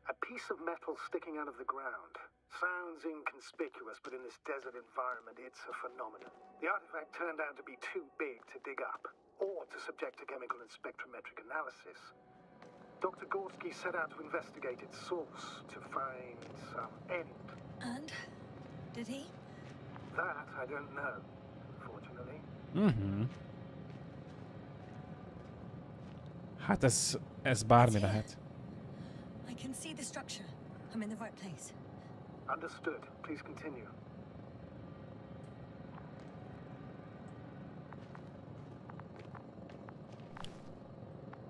A piece of metal sticking out of the ground. Sounds inconspicuous, but in this desert environment, it's a phenomenon. The artifact turned out to be too big to dig up, or to subject to chemical and spectrometric analysis. Dr. Gorski set out to investigate its source, to find some end. And? Did he? That I don't know, unfortunately. Hát ez bármi lehet. I can see the structure. I'm in the right place. Understood. Please continue.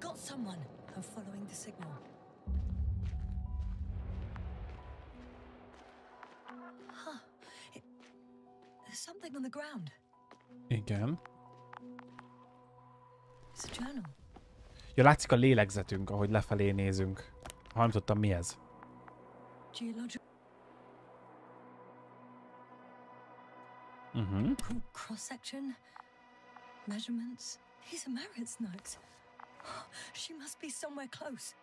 Got someone. I'm following the signal. Huh. There's something on the ground. Igen. It's a journal. Ja, látszik a lélegzetünk, ahogy lefelé nézünk. Ha nem tudtam, mi ez. Geological. Cross-section. Measurements. These are Merritt's notes. She must be somewhere close.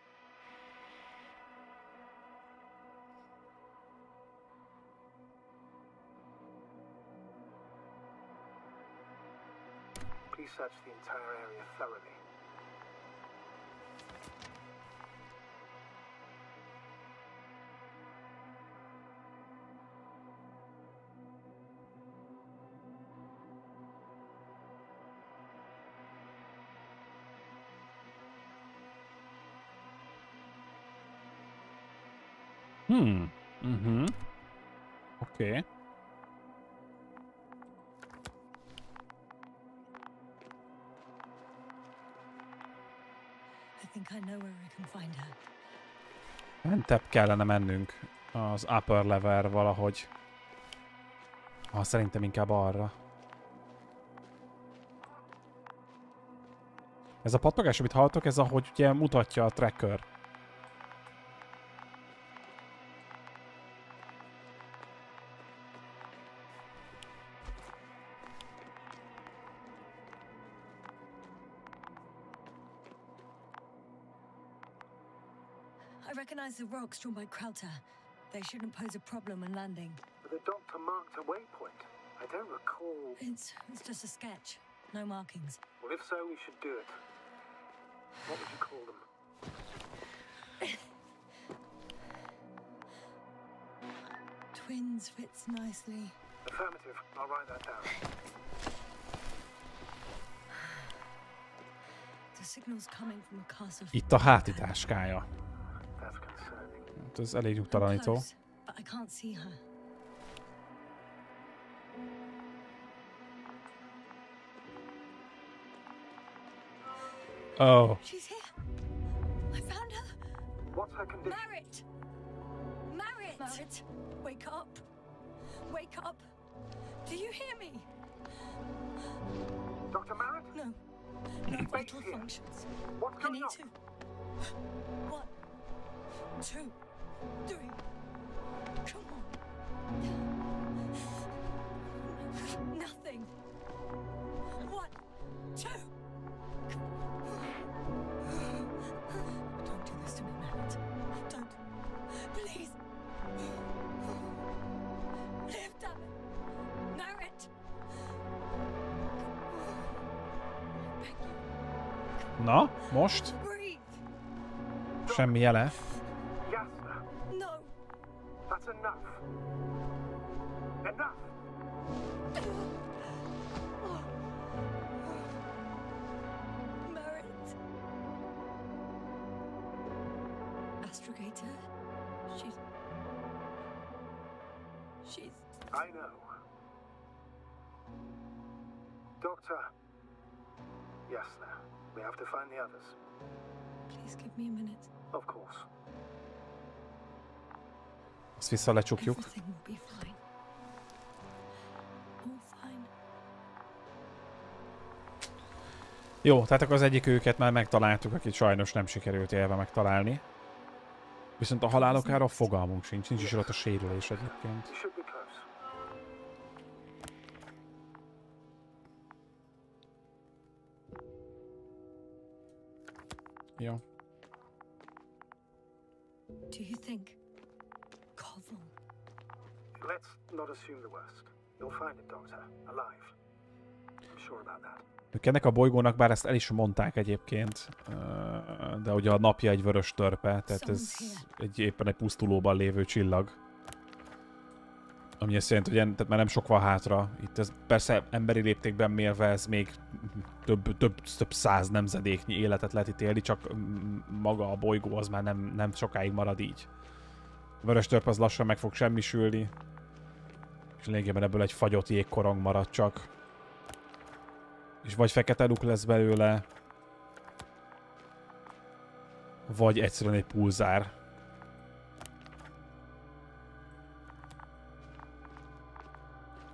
Please search the entire area thoroughly. Oké. I think I know where I can find her. Lentebb kellene mennünk az upper level valahogy. Szerintem inkább arra. Ez a pattogás, amit hallottok, ez ahogy ugye mutatja a tracker. I recognize the rocks drawn by Krauter. They shouldn't pose a problem when landing. The doctor marked a waypoint. I don't recall... It's just a sketch. No markings. Well, if so, we should do it. What would you call them? Twins fits nicely. Affirmative. I'll write that down. The signal's coming from a castle. Itt a hátitáskája. That's concerning. Ez elég I'm nyugtalanító. close, but I can't see her. Oh. She's here. I found her. What's her condition? Merritt! Merritt! Merritt, wake up. Wake up. Do you hear me? Dr. Merritt? No. No vital functions. What's I going need on? to. 1, 2, 3. Come on. Nothing. 1, 2. Don't do this to me, Merritt. Don't. Please. Live, damn it. Merritt. Beg you. Na, most? Breathe. Semmi jele. Jasna. No. That's enough. Enough. Merritt. Astrogator. She's... I know. Doctor. Jasna. We have to find the others. Please give me a minute. Of course. Ezt vissza lecsukjuk. Everything will be fine. All fine. Jó, tehát akkor az egyik őket már megtaláltuk, akit sajnos nem sikerült élve megtalálni. Viszont a halálokáról fogalmunk sincs, nincs is ott a sérülés egyébként. Jó. Do you think Koval? Let's not assume the worst. You'll find it, Doctor, alive. I'm sure about that. Ők ennek a bolygónak, bár ezt el is mondták egyébként, de ugye a napja egy vörös törpe, tehát ez éppen egy pusztulóban lévő csillag. Ami azt jelenti, hogy tehát már nem sok van hátra. Itt ez persze emberi léptékben mérve ez még több száz nemzedéknyi életet lehet itt élni, csak maga a bolygó az már nem sokáig marad így. A vörös törpe az lassan meg fog semmisülni, és lényegében ebből egy fagyott jégkorong marad csak. És vagy fekete luk lesz belőle, vagy egyszerűen egy pulzár.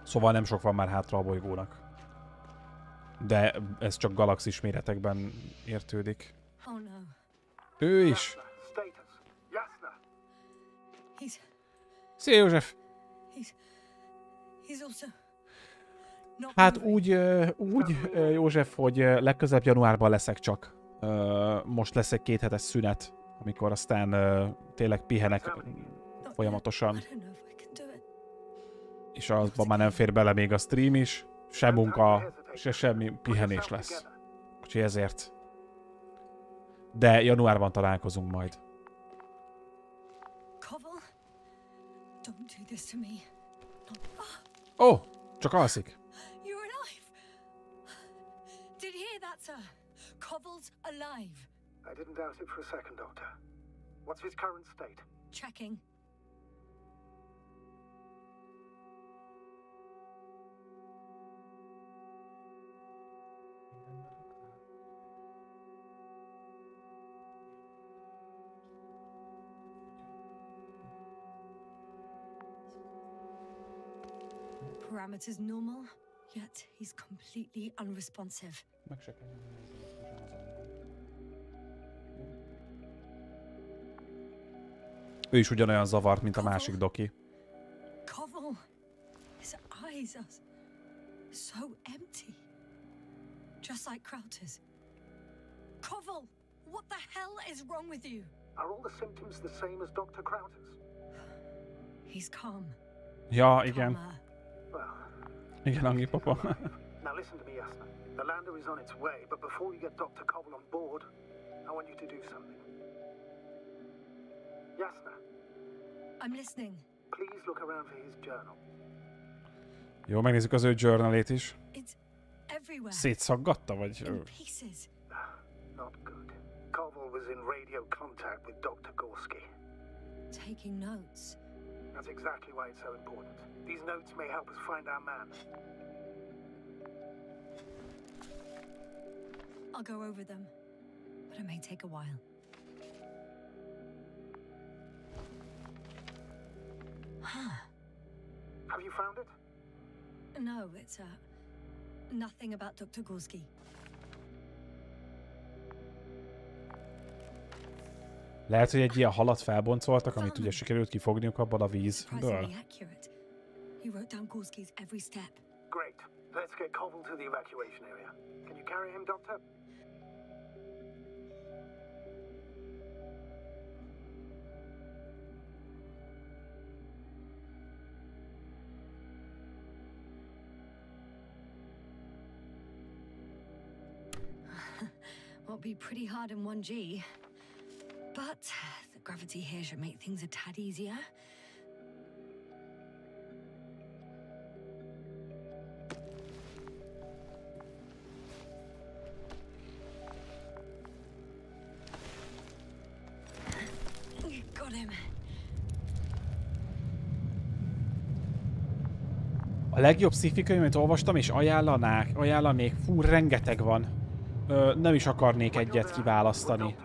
Szóval nem sok van már hátra a bolygónak. De ez csak galaxis méretekben értődik. Oh no. Ő is! He's Szia, József! he's also not Hát moving. úgy József, hogy legközelebb januárban leszek csak. Most lesz egy 2 hetes szünet, amikor aztán tényleg pihenek folyamatosan. I don't know if I can do it. És azban már nem fér bele még a stream is. Se munka, se semmi pihenés lesz. Úgyhogy ezért. De januárban találkozunk majd. Koval, don't do this to me. Ó, csak alszik. You're alive. Did you hear that, sir? Koval's alive. I didn't doubt it for a second, Doctor. What's his current state? Checking. Parameters normal, yet he's completely unresponsive. Ő is ugyanolyan zavart, mint a másik doki. Koval, his eyes are so empty. Just like Krauter's. Koval, what the hell is wrong with you? Are all the symptoms the same as Dr. Krauter's? He's calm. Ja, igen. Calmer. Igen, Angi papa. Now listen to me, Yasna. The lander is on its way, but before you get Dr. Koval on board, I want you to do something. Yasna, I'm listening. please look around for his journal. Jó, megnézzük az ő journalét is. It's everywhere. Szétszaggatta, vagy? In pieces. Not good. Koval was in radio contact with Dr. Gorski. Taking notes. That's exactly why it's so important. These notes may help us find our man. I'll go over them, but it may take a while. Have you found it? No, it's nothing about Dr. Gorski. Lehet, hogy egy ilyen halat felboncoltak, amit ugye sikerült kifogniuk abban a vízből. Surprisingly accurate. He wrote down Gorski's every step. Great. Let's get Koval to the evacuation area. Can you carry him, Doctor? Will be pretty hard in 1G. But the gravity here should make things a tad easier. Got him. A legjobb sci-fi könyv, amit olvastam, és ajánlanék, fú, rengeteg van. Nem is akarnék egyet kiválasztani.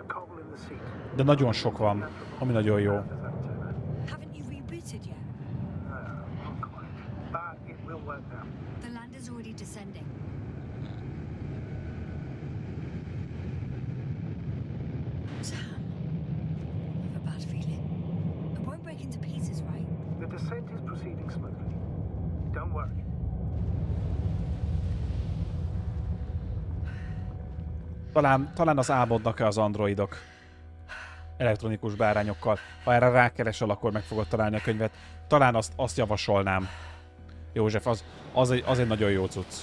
De nagyon sok van, ami nagyon jó. Haven't you rebooted yet? But it will work now. The land is already descending. Sam, I have a bad feeling. worry. Talán az álmodnak-e az androidok elektronikus bárányokkal. Ha erre rákeresel, akkor meg fogod találni a könyvet. Talán azt javasolnám. József, az egy nagyon jó cucc.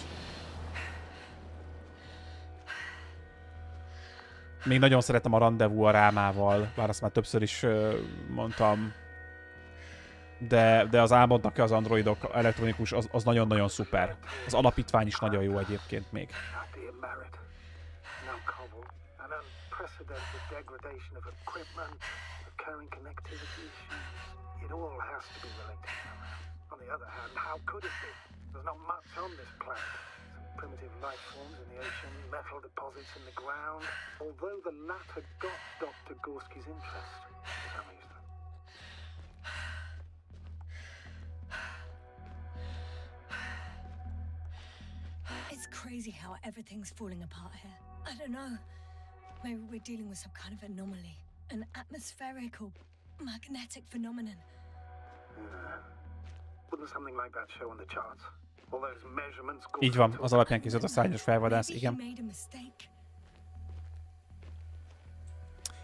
Még nagyon szeretem a Rendezvous a Rámával, bár azt már többször is mondtam. De az álmodnak-e az androidok elektronikus, az nagyon-nagyon szuper. Az alapítvány is nagyon jó egyébként még. Primitive life forms in the ocean, metal deposits in the ground, although the latter got Dr. Gorski's interest for some reason. It's crazy how everything's falling apart here. I don't know. Maybe we're dealing with some kind of anomaly. An atmospheric or magnetic phenomenon. Wouldn't something like that show on the charts? Így van, az alapján készült a szárnyas felvadász, igen.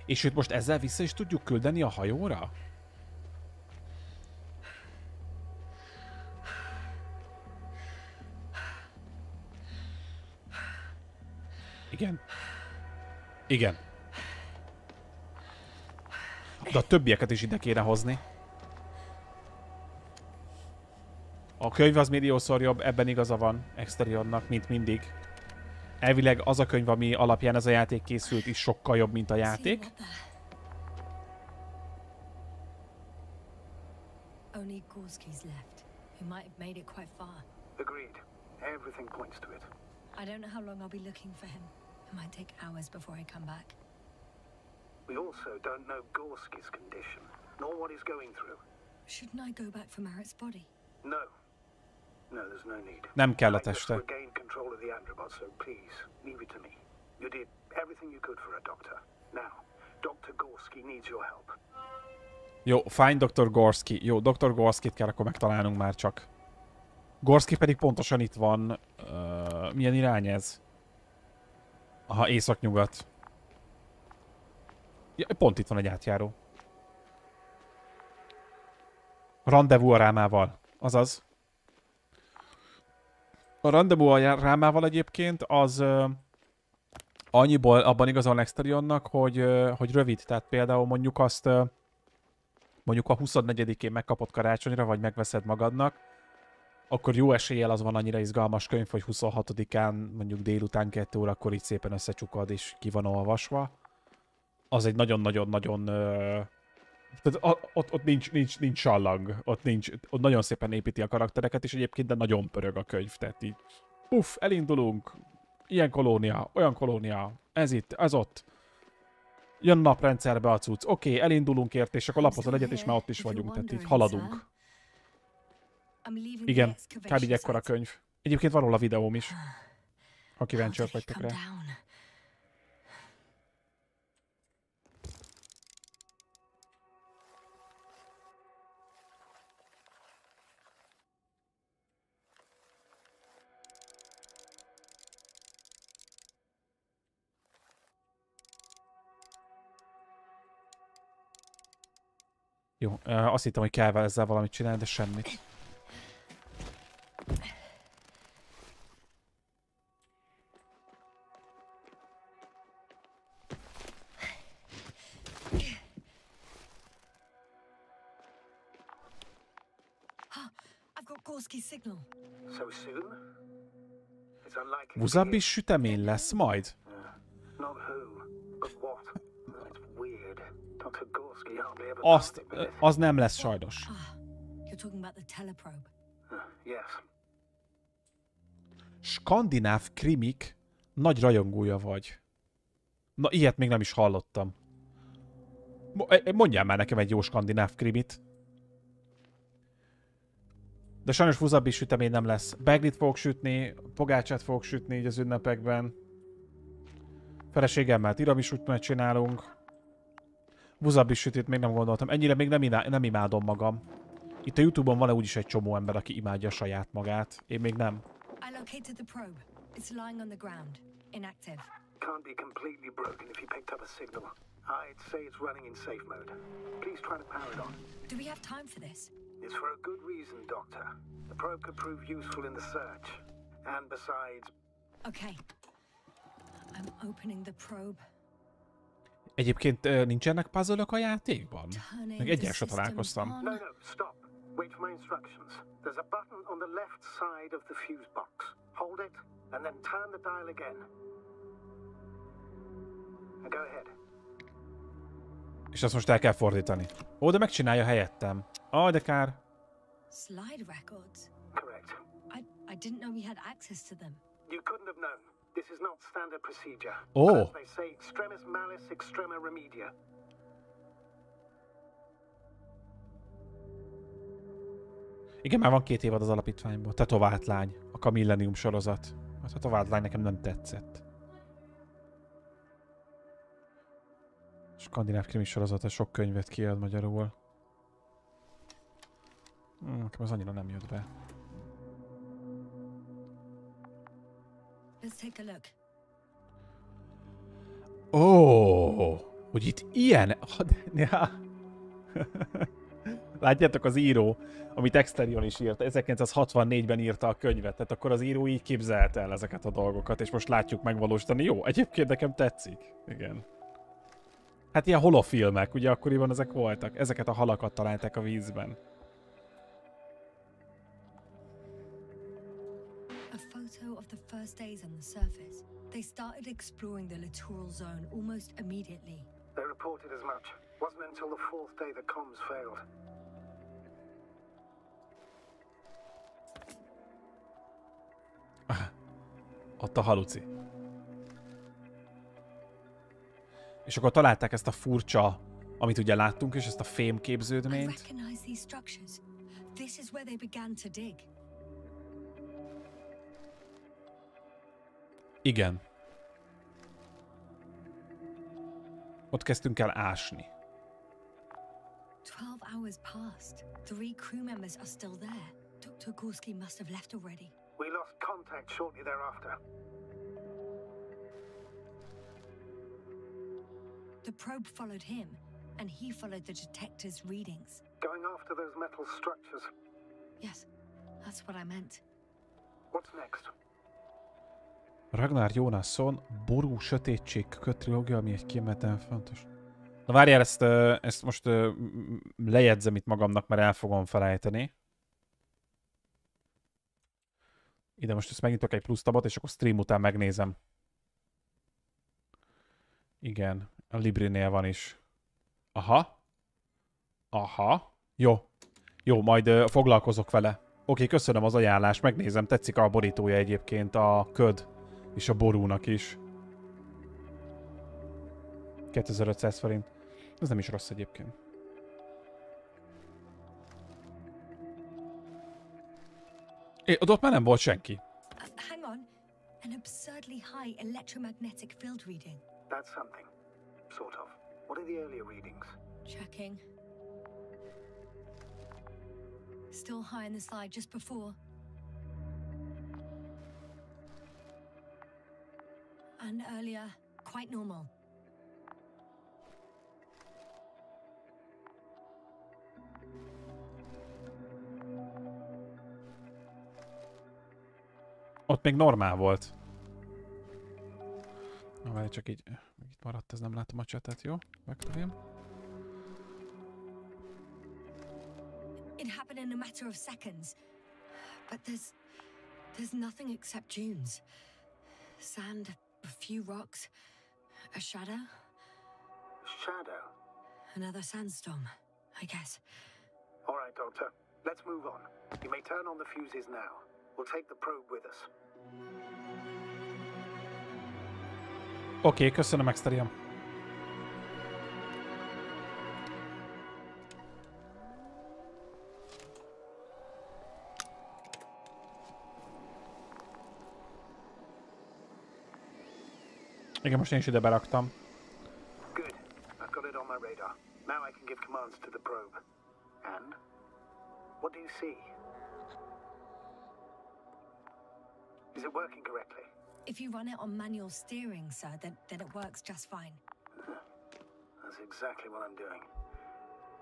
És őt most ezzel vissza is tudjuk küldeni a hajóra? Igen. Igen. De a többieket is ide kéne hozni. A könyv az milliószor jobb, ebben igaza van Exterionnak, mint mindig. Elvileg az a könyv, ami alapján ez a játék készült, is sokkal jobb, mint a játék. Only Gorski's left. He might have made it quite far. Agreed. Everything points to it. I don't know how long I'll be looking for him. It might take hours before I come back. We also don't know Gorski's condition, nor what he's going through. Shouldn't I go back for Merritt's body? No. No, there's no need. Nem kell a teste. Regain control of the androbot, so please, leave it to me. You did everything you could for a doctor. Now, Dr. Gorski needs your help. Jó, find Dr. Gorski. Jó, Dr. Gorskit kell akkor megtalálnunk már csak. Gorski pedig pontosan itt van. Milyen irány ez? Aha, észak-nyugat. Ja, pont itt van egy átjáró. Rendezvous a Rámával. Azaz. A Rendezvous a Rámával egyébként az annyiból abban igazol Exterionnak, hogy rövid. Tehát például mondjuk azt mondjuk a 24-én megkapod karácsonyra, vagy megveszed magadnak, akkor jó eséllyel az van annyira izgalmas könyv, hogy 26-án mondjuk délután 2 órakor így szépen összecsukod és ki van olvasva. Az egy nagyon-nagyon-nagyon... Ott nincs sallang, ott nagyon szépen építi a karaktereket, és egyébként de nagyon pörög a könyv, tehát így elindulunk, ilyen kolónia, olyan kolónia, ez itt, ez ott. Jön naprendszerbe a cucc, oké, elindulunk érte, és akkor lapozol egyet, és már ott is vagyunk, tehát így haladunk. Igen, kb. Így ekkora könyv. Egyébként van róla videóm is, ha kíváncsiak vagytok rá. Jó, azt hittem, hogy kell ezzel valamit csinálni, de semmit. Wuzzaby sütemény lesz majd? Az nem lesz sajnos. Skandináv krimik nagy rajongója vagy. Na, ilyet még nem is hallottam. Mondjál már nekem egy jó skandináv krimit. De sajnos Wuzzaby sütemény nem lesz. Baglit fogok sütni, pogácsát fogok sütni így az ünnepekben. Feleségemmel tiramisút megcsinálunk. Wuzzaby sütét még nem gondoltam. Ennyire még nem imádom magam. Itt a YouTube-on van úgyis egy csomó ember, aki imádja saját magát. Én még nem. I located the probe. It's lying on the ground, inactive. Can't be completely broken if you picked up a signal. I'd say it's running in safe mode. Please try to power it on. Do we have time for this? It's for a good reason, Doctor. The probe could prove useful in the search. And besides... Okay. I'm opening the probe. Egyébként nincsenek puzzle-ök a játékban? Meg egyen se találkoztam. No, stop. Wait for my instructions. There's a button on the left side of the fuse box. Hold it, and then turn the dial again. And go ahead. És azt most el kell fordítani. Ó, de megcsinálja helyettem. Ó, de kár. Slide records? Correct. I didn't know we had access to them. You couldn't have known. This is not standard procedure. Oh. As they say, extremis malice, extrema remedia. Igen, már van 2 évad az alapítványból. Tetovált lány. A Kamillenium sorozat. A tetovált lány nekem nem tetszett. Skandináv krimi sorozata sok könyvet kiad magyarul. Nekem az annyira nem jött be. Let's take a look. Hogy itt ilyen... Látjátok, az író, amit Exterion is írt, 1964-ben írta a könyvet, tehát akkor az író így képzelte el ezeket a dolgokat, és most látjuk megvalósítani. Jó, egyébként nekem tetszik. Igen. Hát ilyen holofilmek, ugye akkoriban ezek voltak. Ezeket a halakat találták a vízben. A photo of the first days on the surface. They started exploring the littoral zone almost immediately. They reported as much. Wasn't until the 4th day the comms failed. Ott a haluci. És akkor találták ezt a furcsa, amit ugye láttunk, és ezt a fém képződményt. Igen. Ott kezdtünk el ásni. 12 hours passed. 3 crew members are still there. Dr. Gorski must have left already. We lost contact shortly thereafter. The probe followed him, and he followed the detector's readings. Going after those metal structures. Yes, that's what I meant. What's next? Ragnar Jonasson, Ború sötétség trilógia, ami egy kiemelten fontos. Na várjál, ezt most lejegyzem itt magamnak, mert el fogom felejteni. Ide most ezt megnyitok egy plusz tabot, és akkor stream után megnézem. Igen, a Librinél van is. Aha. Jó, majd foglalkozok vele. Oké, köszönöm az ajánlást, megnézem, tetszik a borítója egyébként, a köd és a borúnak is. 2500 forint. Ez nem is rossz egyébként. Ott már nem volt senki. Hang on. An absurdly high electromagnetic field reading. That's something. Sort of. What are the earlier readings? Checking. Still high in the slide just before. And earlier, quite normal. Ott még normál volt. Na, várj, csak így itt maradt, ez nem látom a csetet, jó? Megtalálom. It happened in a matter of seconds. But there's nothing except dunes. Sand, a few rocks, a shadow. Shadow? Another sandstorm, I guess. All right, Doctor. Let's move on. You may turn on the fuses now. We'll take the probe with us. Oké, köszönöm, Exterium. Igen, most én is ide beraktam. Good. I've got it on my radar. Now I can give commands to the probe. And What do you see? Is it working correctly? If you run it on manual steering, sir, then it works just fine. That's exactly what I'm doing.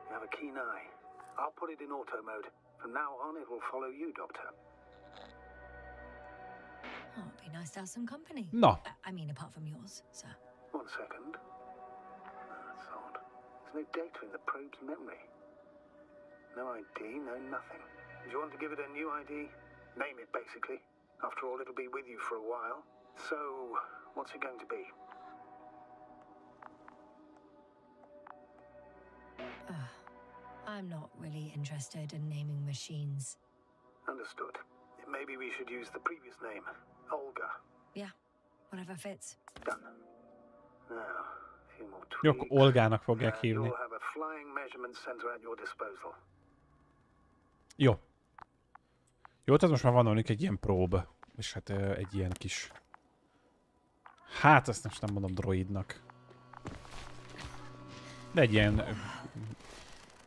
You have a keen eye. I'll put it in auto mode. From now on, it will follow you, Doctor. Oh, it'd be nice to have some company. Na. I mean, apart from yours, sir. 1 second. That's odd. There's no data in the probe's memory. No ID, no nothing. Do you want to give it a new ID? Name it, basically. After all, it'll be with you for a while. So, what's it going to be? I'm not really interested in naming machines. Understood. Maybe we should use the previous name. Olga. Yeah, whatever fits. Done. Now, a few more Jó, tweaks. akkor Olgának fogják hívni. You'll have a flying measurement center at your disposal. Jó. Jó, tehát most már van egy ilyen prób. És hát egy ilyen kis... Hát ezt most nem mondom droidnak. De egy ilyen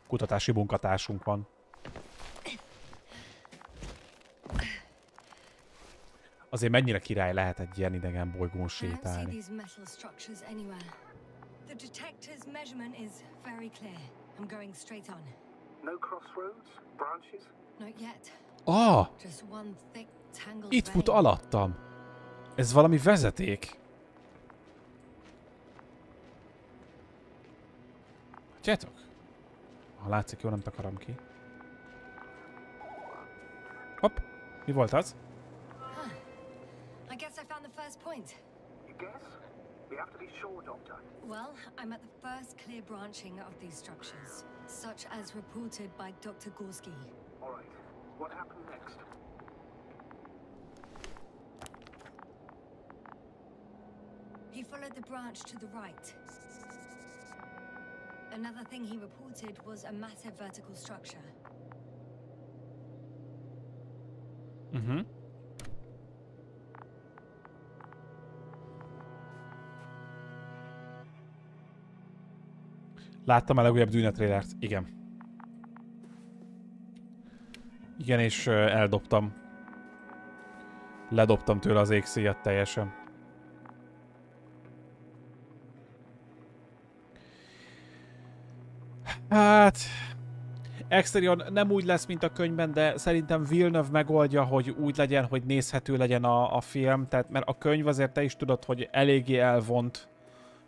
kutatási munkatársunk van. Azért mennyire király lehet egy ilyen idegen bolygón sétálni. Ah! Itt fut alattam. Ez valami vezeték. Látjátok? Ha látszik, jó, nem takarom ki. Hopp! Mi volt az? I guess I found the first point. You guess? We have to be sure, Doctor. Well, I'm at the first clear branching of these structures, such as reported by Dr. Gorski. All right. What happened next? He followed the branch to the right. Another thing he reported was a massive vertical structure. Mhm. Láttam a legújabb Dűne trailert. Igen. Igen, és eldobtam. Ledobtam tőle az égszíjat teljesen. Hát... Exterior nem úgy lesz, mint a könyvben, de szerintem Villeneuve megoldja, hogy úgy legyen, hogy nézhető legyen a film. Tehát, mert a könyv azért te is tudod, hogy eléggé elvont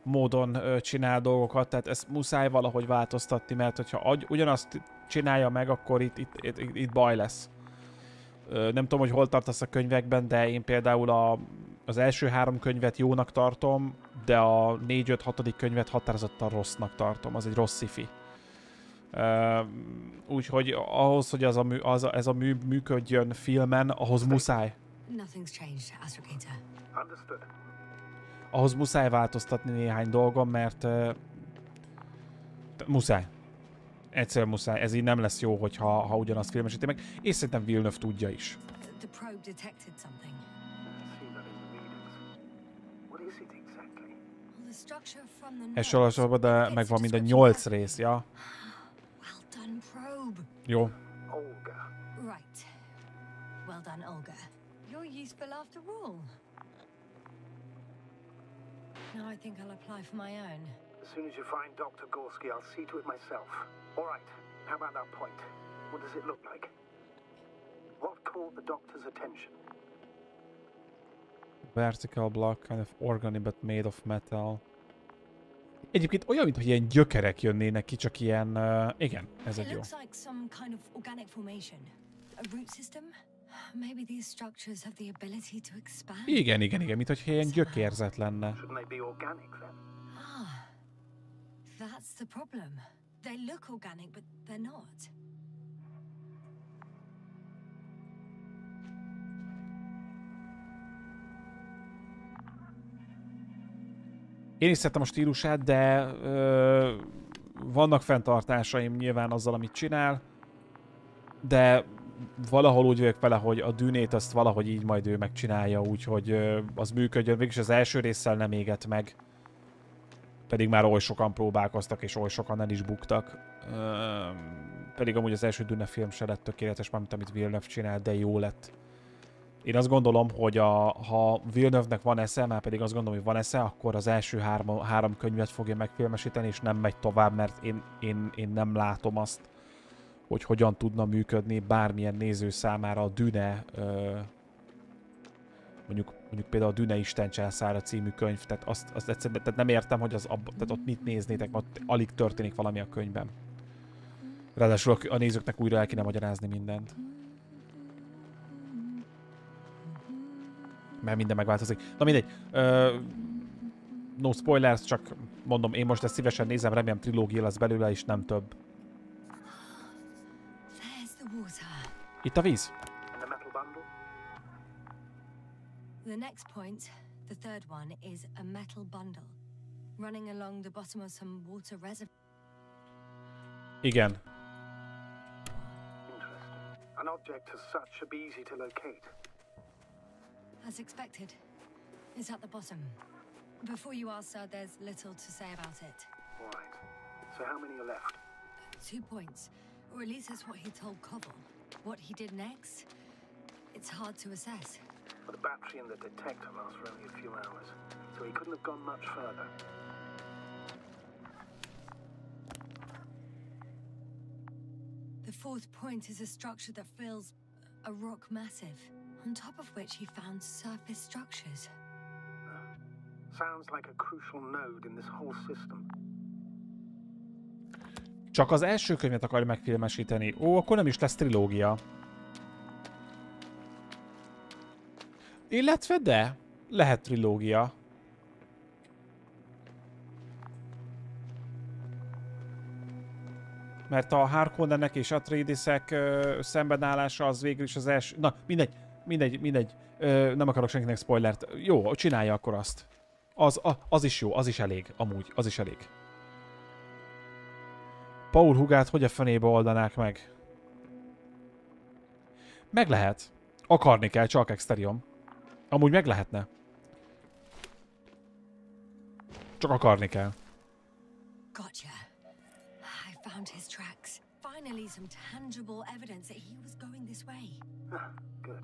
módon csinál dolgokat, tehát ezt muszáj valahogy változtatni, mert hogyha ugyanazt csinálja meg, akkor itt baj lesz. Nem tudom, hogy hol tartasz a könyvekben, de én például az első 3 könyvet jónak tartom, de a 4-5-6. könyvet határozottan rossznak tartom. Az egy rossz sci-fi. Úgyhogy ahhoz, hogy ez a mű működjön filmen, ahhoz muszáj. Ahhoz muszáj változtatni néhány dolgon, mert muszáj. Egyszerűen muszáj. Ez így nem lesz jó, ha ugyanazt filmesíti meg. És szerintem Villeneuve tudja is. Ez olvasva, de megvan mind a 8 rész, ja. Jó. Right. Well done, Olga. You're useful after all. Now I think I'll apply for my own. As soon as you find Dr. Gorski, I'll see to it myself. All right. How about that point? What does it look like? What caught the doctor's attention? Vertical block, kind of organy but made of metal. Egyébként olyan, mintha ilyen gyökerek jönnének ki, csak ilyen... igen, ez egy jó. Igen, mintha ilyen gyökérzet lenne. That's the problem. They look organic, but they're not. Én is szeretem a stílusát, de vannak fenntartásaim nyilván azzal, amit csinál, de valahol úgy vagyok vele, hogy a Dűnét azt valahogy így majd ő megcsinálja, úgyhogy az működjön. Végülis az első résszel nem égett meg, pedig már oly sokan próbálkoztak, és oly sokan el is buktak. Pedig amúgy az első Dune film se lett tökéletes, mármint amit Villeneuve csinált, de jó lett. Én azt gondolom, hogy ha Villeneuve-nek van esze, már pedig azt gondolom, hogy van esze, akkor az első három könyvet fogja megfilmesíteni, és nem megy tovább, mert én nem látom azt, hogy hogyan tudna működni bármilyen néző számára a Dune, mondjuk például a Dune Isten császára című könyv, tehát azt egyszerűen tehát nem értem, hogy tehát ott mit néznétek, ott alig történik valami a könyvben. Ráadásul a nézőknek újra el kéne magyarázni mindent. Mert minden megváltozik. Na mindegy. No spoilers, csak mondom, én most ezt szívesen nézem, remélem trilógia lesz belőle, és nem több. Itt a víz. The next point, the third one, is a metal bundle running along the bottom of some water reservoir. Igen. Interesting. An object as such should be easy to locate. As expected, it's at the bottom. Before you ask, sir, there's little to say about it. Right. So how many are left? 2 points, or at least that's what he told Koval. What he did next, it's hard to assess. Well, the battery and the detector last for only a few hours, so he couldn't have gone much further. The fourth point is a structure that fills a rock massive, on top of which he found surface structures. Sounds like a crucial node in this whole system. Csak az első könyvet akarja megfilmesíteni. Ó, akkor nem is lesz trilógia. Illetve de, lehet trilógia. Mert a Harkonnennek és Atreidisek szembenállása az végül is az első... Na, mindegy. Nem akarok senkinek spoilert. Jó, csinálja akkor azt. Az is jó, az is elég, amúgy, az is elég. Paul Hugát hogy a fenébe oldanák meg? Meg lehet. Akarni kell, csak Exterium. Amúgy meg lehetne. Csak akarni kell. Gotcha. I found his tracks. Finally some tangible evidence that he was going this way. Good.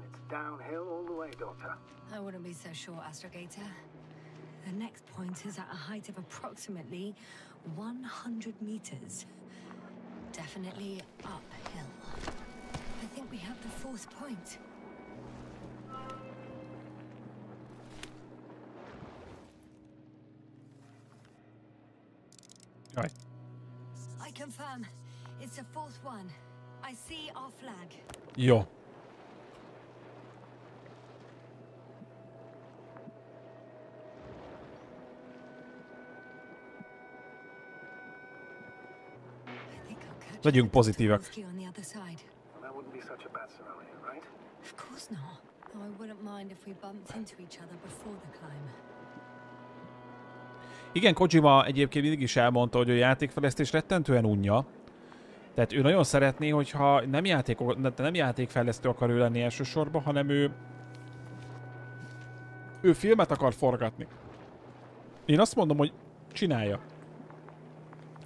It's downhill all the way, Doctor. I wouldn't be so sure, Astrogator. The next point is at a height of approximately 100 meters. Definitely uphill. I think we have the fourth point. Right. I confirm. It's the fourth one. I see our flag. Jó. Legyünk pozitívak. Well, that wouldn't be such a bad scenario, right? Of course not. Though I wouldn't mind if we bumped into each other before the climb. Igen, Kojima egyébként mindig is elmondta, hogy a játékfejlesztés rettentően unja. Tehát ő nagyon szeretné, hogyha nem játékfejlesztő akar ő lenni elsősorban, hanem ő filmet akar forgatni. Én azt mondom, hogy csinálja.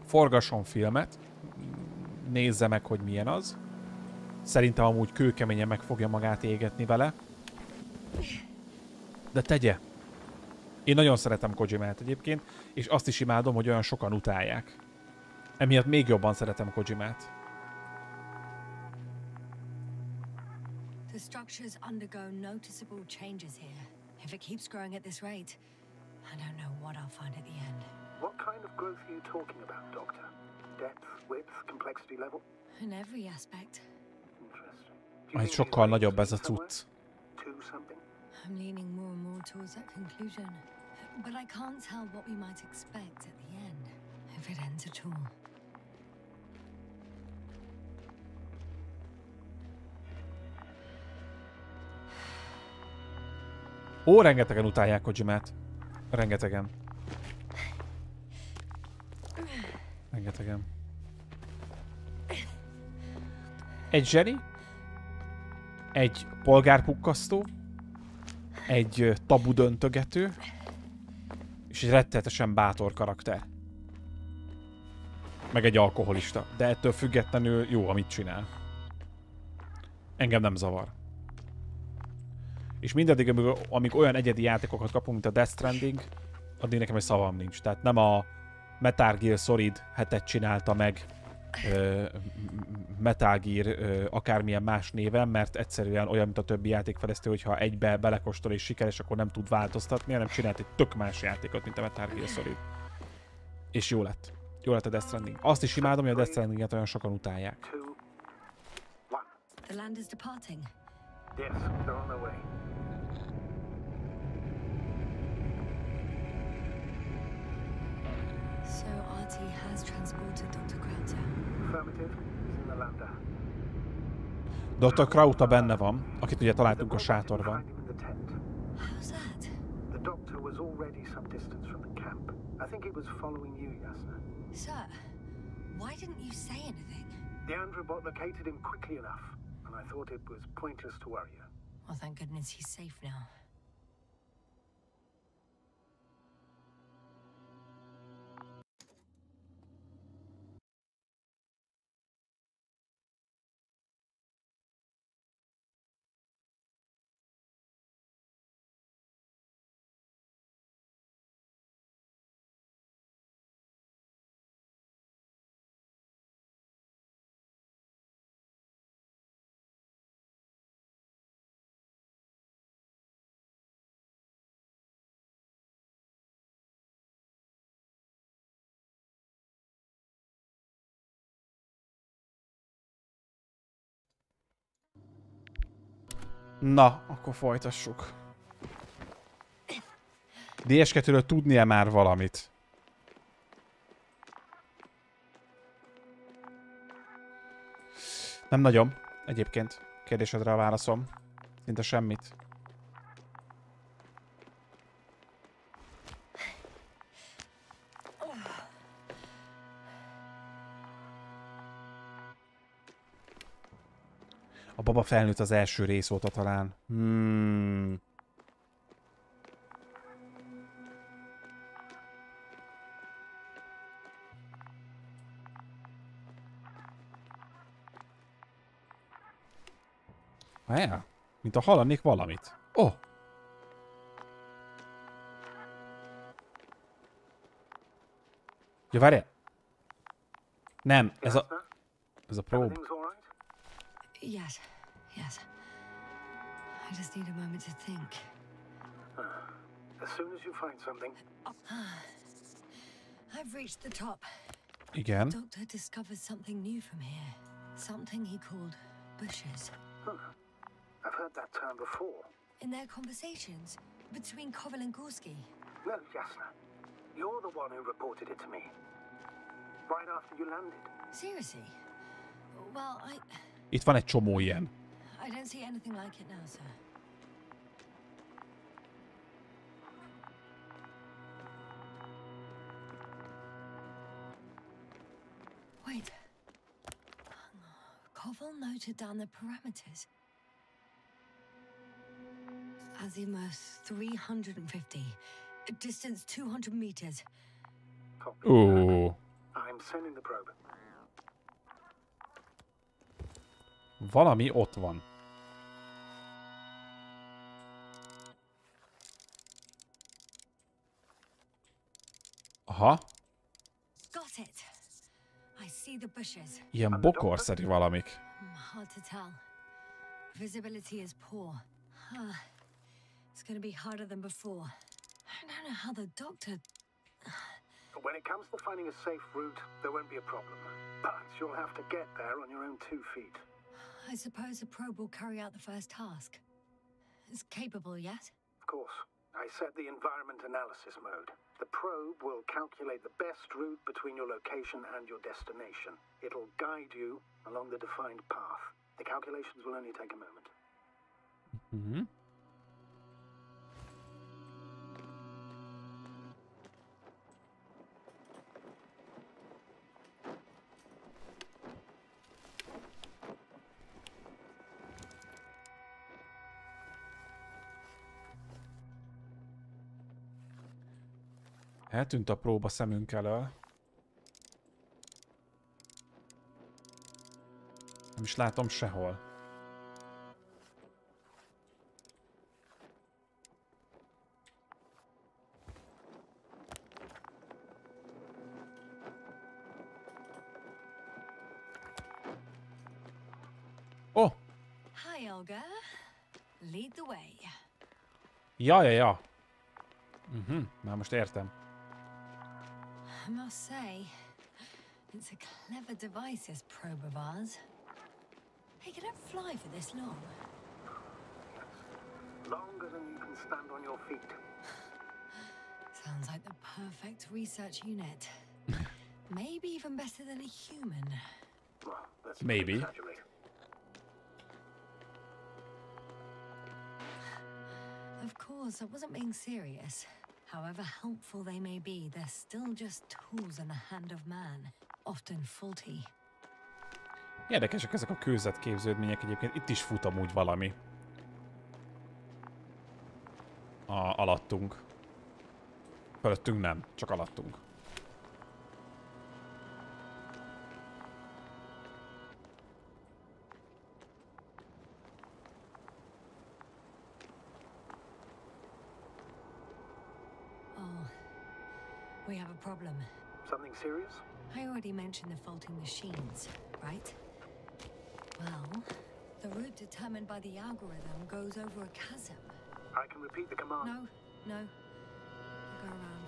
Forgasson filmet, nézze meg, hogy milyen az. Szerintem amúgy kőkeményen meg fogja magát égetni vele. De tegye. Én nagyon szeretem Kojimát egyébként, és azt is imádom, hogy olyan sokan utálják. Emiatt még jobban szeretem Kojimát. The structures undergo noticeable changes here. If it keeps growing at this rate, I don't know what I'll find at the end. What kind of growth are you talking about, Doctor? Depth, width, complexity level? In every aspect. Interesting. Majd sokkal nagyobb ez a cucc. I'm leaning more and more towards that conclusion. But I can't tell what we might expect at the end, if it ends at all. Ó, rengetegen utálják Kojimát. Rengetegen. Rengetegen. Egy zseni, egy polgárpukkasztó, egy tabu döntögető, és egy rettenetesen bátor karakter. Meg egy alkoholista. De ettől függetlenül jó, amit csinál. Engem nem zavar. És mindaddig, amíg olyan egyedi játékokat kapunk, mint a Death Stranding, addig nekem egy szavam nincs. Tehát nem a Metal Gear Solid 7-et csinálta meg Metal Gear akármilyen más néven, mert egyszerűen olyan, mint a többi játékfejlesztő, hogyha egybe belekóstol és sikeres, akkor nem tud változtatni, hanem csinált egy tök más játékot, mint a Metal Gear Solid. És jó lett. Jó lett a Death Stranding. Azt is imádom, hogy a Death Strandinget olyan sokan utálják. The land is departing. Yes, they're on their way. So RT has transported Dr. Krauter. Affirmative. He's in the lander. Dr. Krauter benne van, akit ugye találtunk a sátorban. How's that? The doctor was already some distance from the camp. I think he was following you, Yasna. Sir, why didn't you say anything? The androbot located him quickly enough, and I thought it was pointless to worry you. Well, thank goodness he's safe now. Na, akkor folytassuk. DS2-ről tudnia már valamit. Nem nagyon, egyébként. Kérdésedre a válaszom. Szinte semmit. A baba felnőtt az első rész óta talán. Várjál, mint a hallanék valamit. Oh! Ja, várjál. Nem, ez a probe. Everything's all right? Yes, yes. I just need a moment to think. As soon as you find something. I've reached the top. Igen. The doctor discovered something new from here. Something he called bushes. I've heard that term before. In their conversations between Koval and Gorski. No, Yasna. You're the one who reported it to me. Right after you landed. Seriously? Well, Itt van egy csomó ilyen. I don't see anything like it now, sir. Wait. Koval noted down the parameters. Azimuth 350. Distance 200 meters. Copy. Ó. I'm sending the probe. Valami ott van. Aha. Got it. I see the bushes. Ilyen bokorszerű valamik. Hard to tell. Visibility is poor. It's gonna be harder than before. I don't know how the doctor... When it comes to finding a safe route, there won't be a problem. But you'll have to get there on your own 2 feet. I suppose the probe will carry out the first task. It's capable, yes? Of course. I set the environment analysis mode. The probe will calculate the best route between your location and your destination. It'll guide you along the defined path. The calculations will only take a moment. Mhm. Eltűnt a próba szemünk elől. is látom sehol. Oh! Hi, Olga. Lead the way. Ja. Már most értem. I must say, it's a clever device, this probe of ours. Hey, can it fly for this long? Longer than you can stand on your feet. Sounds like the perfect research unit. Maybe even better than a human. Well, that's Maybe. exaggerate. Of course, I wasn't being serious. However helpful they may be, they're still just tools in the hand of man, often faulty. Érdekesek ezek a kőzetképződmények egyébként. Itt is fut amúgy valami. Alattunk. Fölöttünk nem, csak alattunk. We have a problem. Something serious? I already mentioned the faulty machines, right? Well, the route determined by the algorithm goes over a chasm. I can repeat the command. No. I'll go around.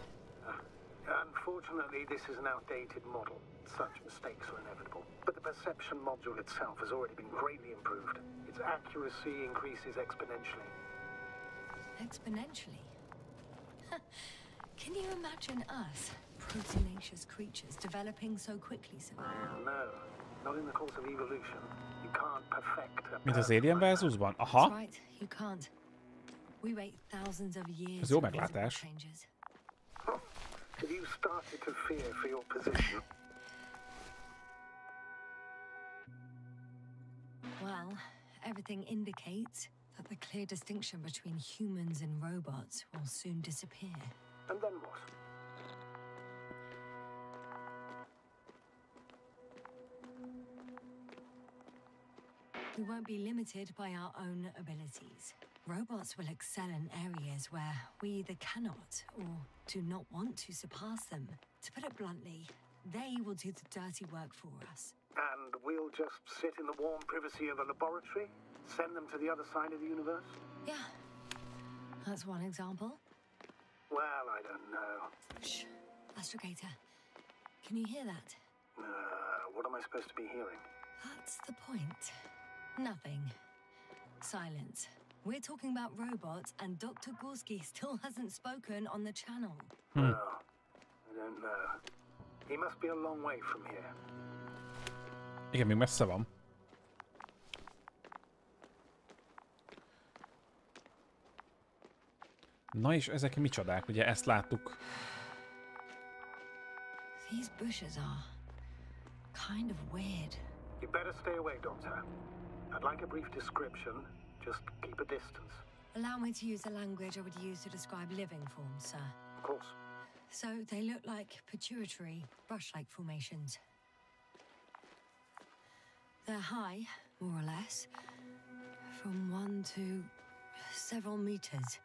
Unfortunately, this is an outdated model. Such mistakes are inevitable. But the perception module itself has already been greatly improved. Its accuracy increases exponentially. Exponentially? Can you imagine us, proteinaceous creatures, developing so quickly, sir? No, not in the course of evolution. You can't perfect a Mint az Alien versusban? Aha. That's right, you can't. We wait thousands of years Ez jó for visible meglátás. changes. Have you started to fear for your position? Well, everything indicates that the clear distinction between humans and robots will soon disappear. And then what? We won't be limited by our own abilities. Robots will excel in areas where we either cannot or do not want to surpass them. To put it bluntly, they will do the dirty work for us. And we'll just sit in the warm privacy of a laboratory? Send them to the other side of the universe? Yeah, that's one example. Well, I don't know. Shh, Astrogator. Can you hear that? What am I supposed to be hearing? That's the point. Nothing. Silence. We're talking about robots, and Dr. Gorski still hasn't spoken on the channel. Oh, I don't know. He must be a long way from here. Igen, még messze van. Na és ezek micsodák? Ugye ezt láttuk. These bushes are kind of weird. You better stay away, Doctor. I'd like a brief description. Just keep a distance. Allow me to use the language I would use to describe living forms, sir. Of course. So they look like pituitary, brush-like formations. They're high, more or less, from 1 to several meters.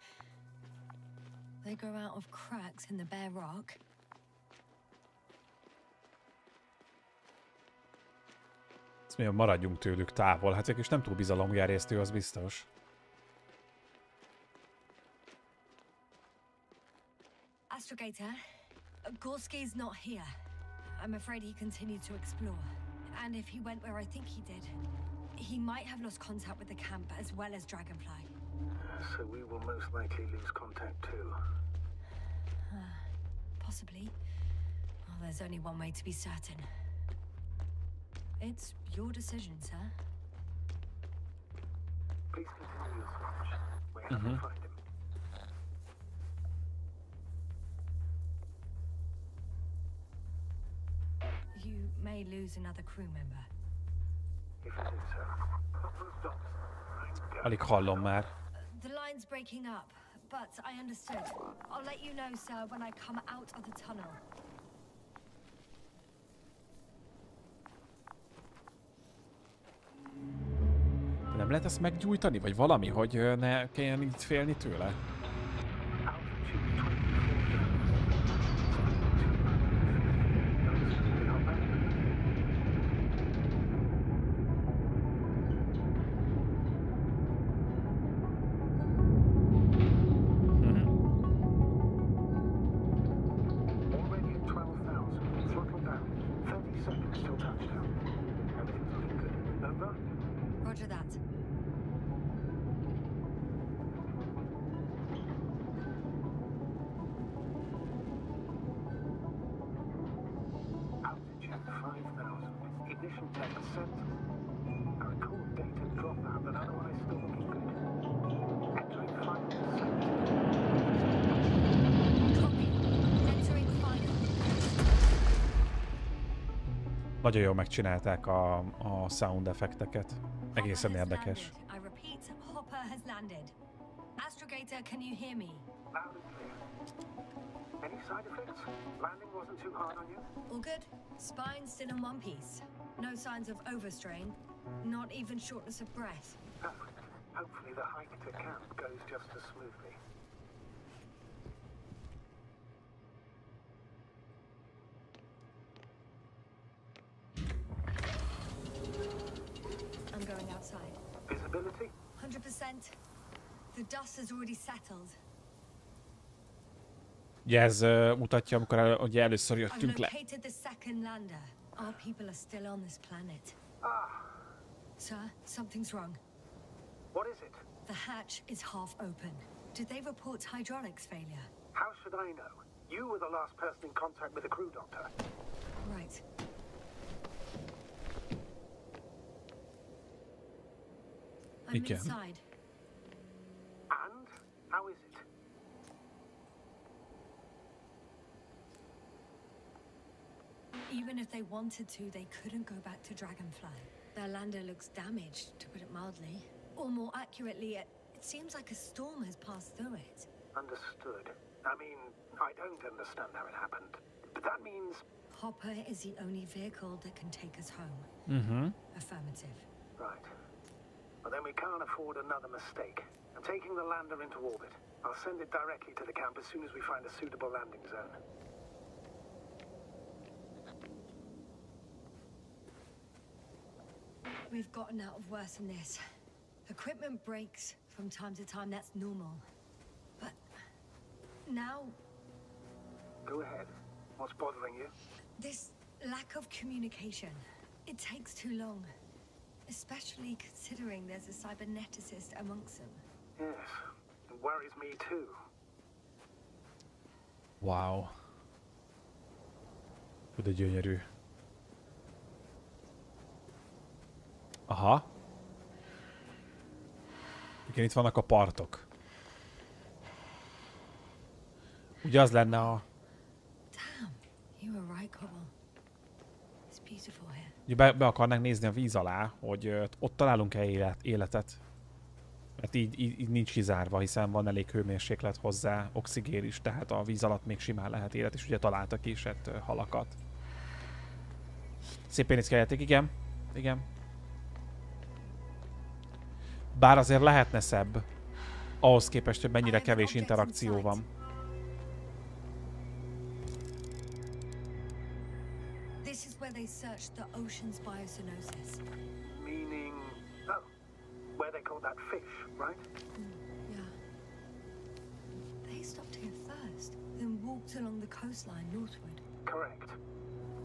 They grow out of cracks in the bare rock. Ezt mondja, maradjunk tőlük távol. Hát ők is nem túl bizalomgerjesztő, az biztos. Astrogator, Gorski's not here. I'm afraid he continued to explore. And if he went where I think he did, he might have lost contact with the camp as well as Dragonfly. So we will most likely lose contact too. Possibly. Well, there's only one way to be certain. It's your decision, sir. Please continue your search. We have to find him. You may lose another crew member. If it is so. Pop those dots. Alig hallom már. The line's breaking up, but I understood. I'll let you know, sir, when I come out of the tunnel. lehet ezt meggyújtani, vagy valami, hogy ne kelljen így félni tőle? Roger that. Altitude 5,000. Ignition 10%. I record data dropout, but otherwise still looking good. Entering final descent. Copy. Entering final. Nagyon jól megcsinálták a sound effekteket. Egészen érdekes. I repeat, Hopper has landed. Astrogator, can you hear me? Loud and clear. Any side effects? Landing wasn't too hard on you? All good. Spine still in one piece. No signs of overstrain. Not even shortness of breath. Perfect. Hopefully the hike to camp goes just as smoothly. I'm going outside. Visibility? 100%. The dust has already settled. Ugye ez mutatja, amikor ugye először I've jöttünk le. located the second lander. Our people are still on this planet. Sir, something's wrong. What is it? The hatch is half open. Did they report hydraulics failure? How should I know? You were the last person in contact with the crew doctor. Right. I'm Igen. inside. And? How is it? Even if they wanted to, they couldn't go back to Dragonfly. Their lander looks damaged, to put it mildly. Or more accurately, it seems like a storm has passed through it. Understood. I mean, I don't understand how it happened. But that means... Hopper is the only vehicle that can take us home. Mm-hmm. Affirmative. Right. Well, then we can't afford another mistake. I'm taking the lander into orbit. I'll send it directly to the camp as soon as we find a suitable landing zone. We've gotten out of worse than this. Equipment breaks from time to time, that's normal. But now, Go ahead. What's bothering you? this lack of communication. It takes too long. Especially considering there's a cyberneticist amongst them. Yes. It worries me too. Wow. De gyönyörű. Aha. Igen, itt vannak a partok. Ugye az lenne a... Damn, you were right, Cobble. It's beautiful here. Ugye be akarnánk nézni a víz alá, hogy ott találunk-e életet. Mert így nincs kizárva, hiszen van elég hőmérséklet hozzá, oxigén is, tehát a víz alatt még simán lehet élet, és ugye találtak is halakat. Szépen néz ki a játék, igen. Igen. Bár azért lehetne szebb, ahhoz képest, hogy mennyire kevés interakció van. This is where they searched the ocean's biocenosis. Meaning... Oh. Where they caught that fish, right? Yeah. They stopped here first, then walked along the coastline northward. Correct.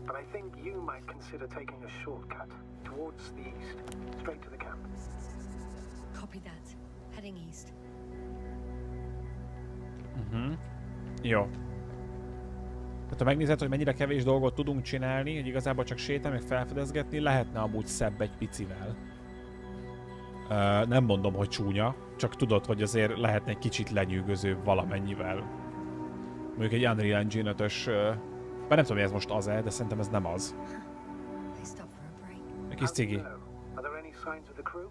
But I think you might consider taking a shortcut towards the east, straight to the camp. Copy that. Heading east. Jó. Tehát ha megnézed, hogy mennyire kevés dolgot tudunk csinálni, hogy igazából csak sétálni, meg felfedezgetni, lehetne amúgy szebb egy picivel. Nem mondom, hogy csúnya, csak tudod, hogy azért lehetne egy kicsit lenyűgözőbb valamennyivel. Mondjuk egy Unreal Engine 5-ös... Bár nem tudom, hogy ez most az-e, de szerintem ez nem az. They stopped for a break. Egy kis cigi. Are there any signs of the crew?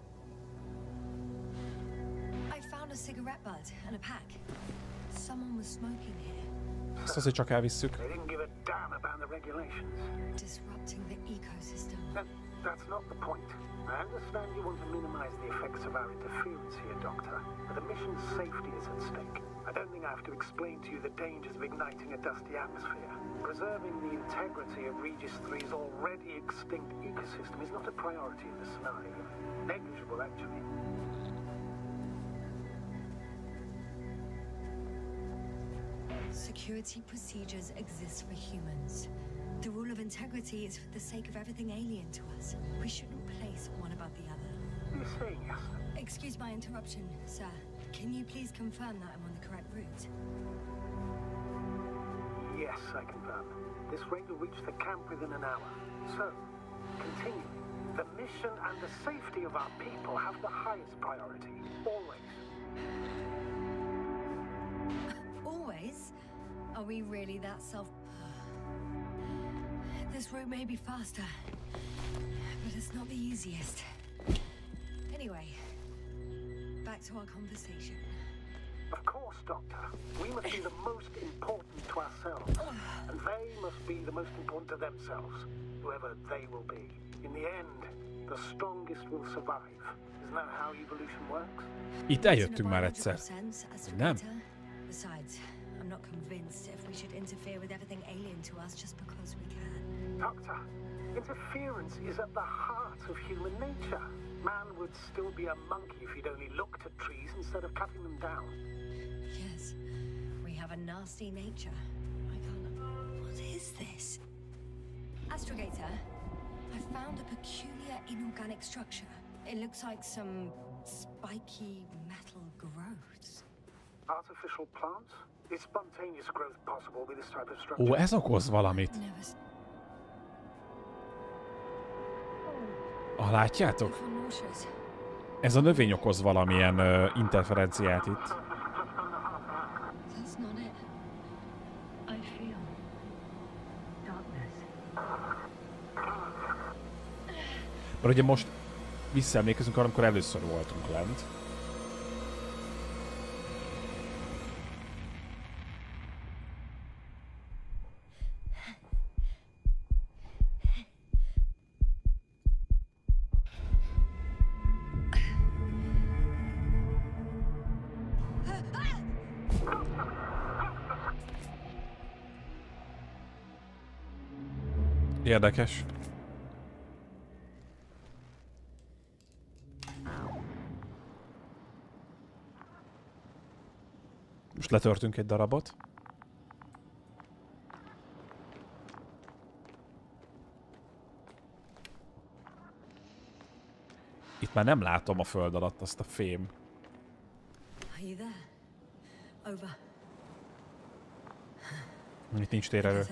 I found a cigarette butt and a pack. Someone was smoking here, Ezt azért csak elvisszük. They didn't give a damn about the regulations. disrupting the ecosystem. Then That's not the point. I understand you want to minimize the effects of our interference here, Doctor, but the mission's safety is at stake. I don't think I have to explain to you the dangers of igniting a dusty atmosphere. Preserving the integrity of Regis 3's already extinct ecosystem is not a priority in this scenario. Negligible, actually. Security procedures exist for humans. The rule of integrity is for the sake of everything alien to us. We shouldn't place one above the other. You're saying yes? Excuse my interruption, sir. Can you please confirm that I'm on the correct route? Yes, I confirm. This ray will reach the camp within an hour. So, continue. The mission and the safety of our people have the highest priority. Always. Always? Are we really that This route may be faster, but it's not the easiest. Anyway, back to our conversation. Of course, Doctor. We must be the most important to ourselves, and they must be the most important to themselves, whoever they will be. In the end, the strongest will survive. Isn't that how evolution works? Itt eljöttünk már egyszer. Nem? Besides, I'm not convinced if we should interfere with everything alien to us just because we can. Doctor, interference is at the heart of human nature. Man would still be a monkey if he'd only looked at trees instead of cutting them down. Yes, we have a nasty nature. I can't... What is this? Astrogator, I found a peculiar inorganic structure. It looks like some spiky metal growths. Artificial plants? Is spontaneous growth possible with this type of structure? Ó, ez okoz valamit. Ah, látjátok? Ez a növény okoz valamilyen interferenciát itt. Mert ugye most visszaemlékezünk arra, amikor először voltunk lent. Érdekes. Most letörtünk egy darabot. Itt már nem látom a föld alatt azt a fém. Itt nincs térerő.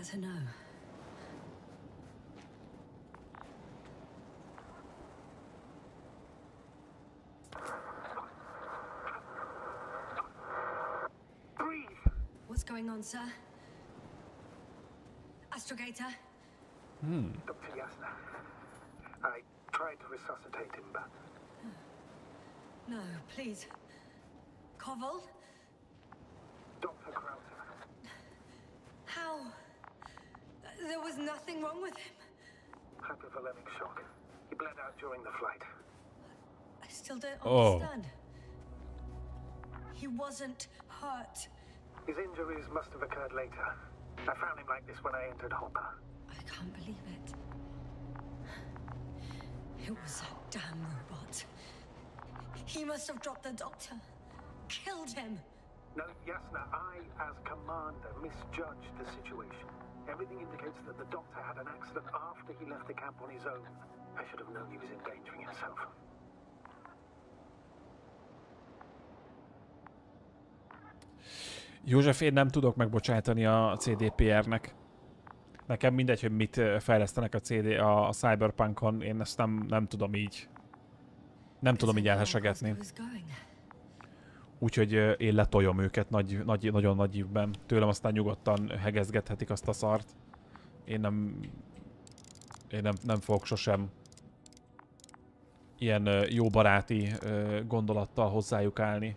Going on, sir? Astrogator? Dr. Yasna, I tried to resuscitate him, but... No, please. Koval? Dr. Krauser. How? There was nothing wrong with him. Hypovolemic shock. He bled out during the flight. I still don't understand. He wasn't hurt. His injuries must have occurred later. I found him like this when I entered Hopper. I can't believe it. It was that damn robot. He must have dropped the doctor. Killed him. No, Yasna, I, as commander, misjudged the situation. Everything indicates that the doctor had an accident after he left the camp on his own. I should have known he was endangering himself. József, én nem tudok megbocsátani a CDPR-nek. Nekem mindegy, hogy mit fejlesztenek a Cyberpunkon, én ezt nem tudom így. Nem tudom így elhesegetni. Úgyhogy én letoljom őket nagyon nagy ívben. Tőlem aztán nyugodtan hegezgethetik azt a szart. Én nem fogok sosem ilyen jó baráti gondolattal hozzájuk állni.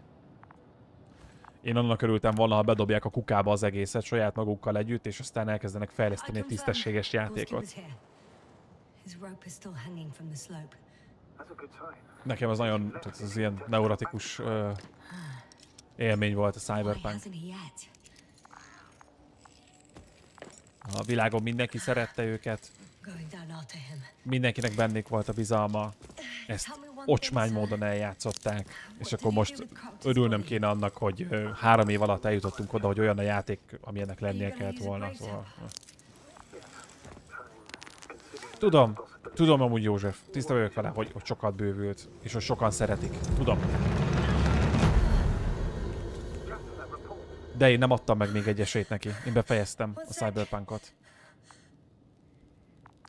Én annak örültem volna, ha bedobják a kukába az egészet saját magukkal együtt, és aztán elkezdenek fejleszteni egy tisztességes játékot. His rope is still hanging from the slope. That's a good sign. Nekem az nagyon, tehát az ilyen neurotikus élmény volt a Why Cyberpunk. hasn't he yet? A világon mindenki szerette őket, Going down after him. mindenkinek bennük volt a bizalma, ezt ocsmány módon eljátszották, és akkor most örülnöm kéne annak, hogy 3 év alatt eljutottunk oda, hogy olyan a játék, amilyennek lennie kellett volna. Szóval, tudom amúgy József, tiszta vagyok vele, hogy sokat bővült, és hogy sokan szeretik. Tudom. De én nem adtam meg még egy esélyt neki. Én befejeztem a Cyberpunkot.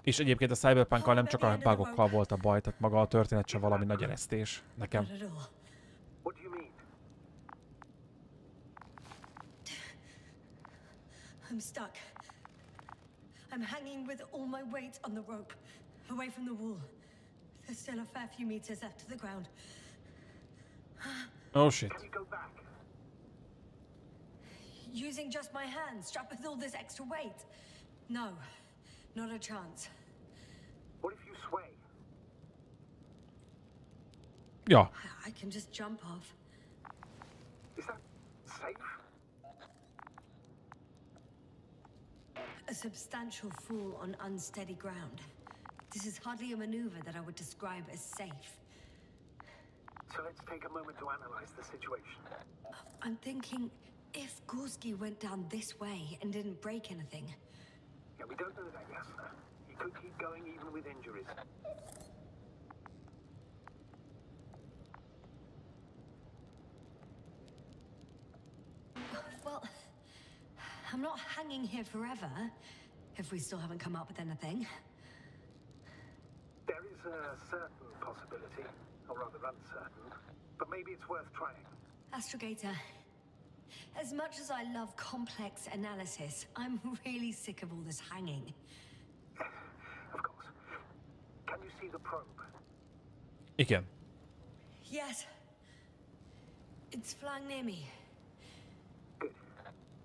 És egyébként a Cyberpunkkal nem csak a bugokkal volt a baj, tehát maga a történet sem valami nagy eresztés nekem. Not at all. What do you mean? I'm stuck. I'm hanging with all my weight on the rope, away from the wall. There's still a fair few meters left to the ground. Oh shit. Can you go back? Using just my hands, strapped with all this extra weight. No, not a chance. What if you sway? Ja, I can just jump off. Is that safe? A substantial fall on unsteady ground. This is hardly a maneuver that I would describe as safe. So let's take a moment to analyze the situation. I'm thinking, if Gorski went down this way and didn't break anything, Yeah, we don't know that, Jasna. He could keep going even with injuries. well, I'm not hanging here forever, if we still haven't come up with anything. There is a certain possibility, or rather uncertain, but maybe it's worth trying. Astrogator, as much as I love complex analysis, I'm really sick of all this hanging. Of course. Can you see the probe? igen. Yes. It's flying near me. Good.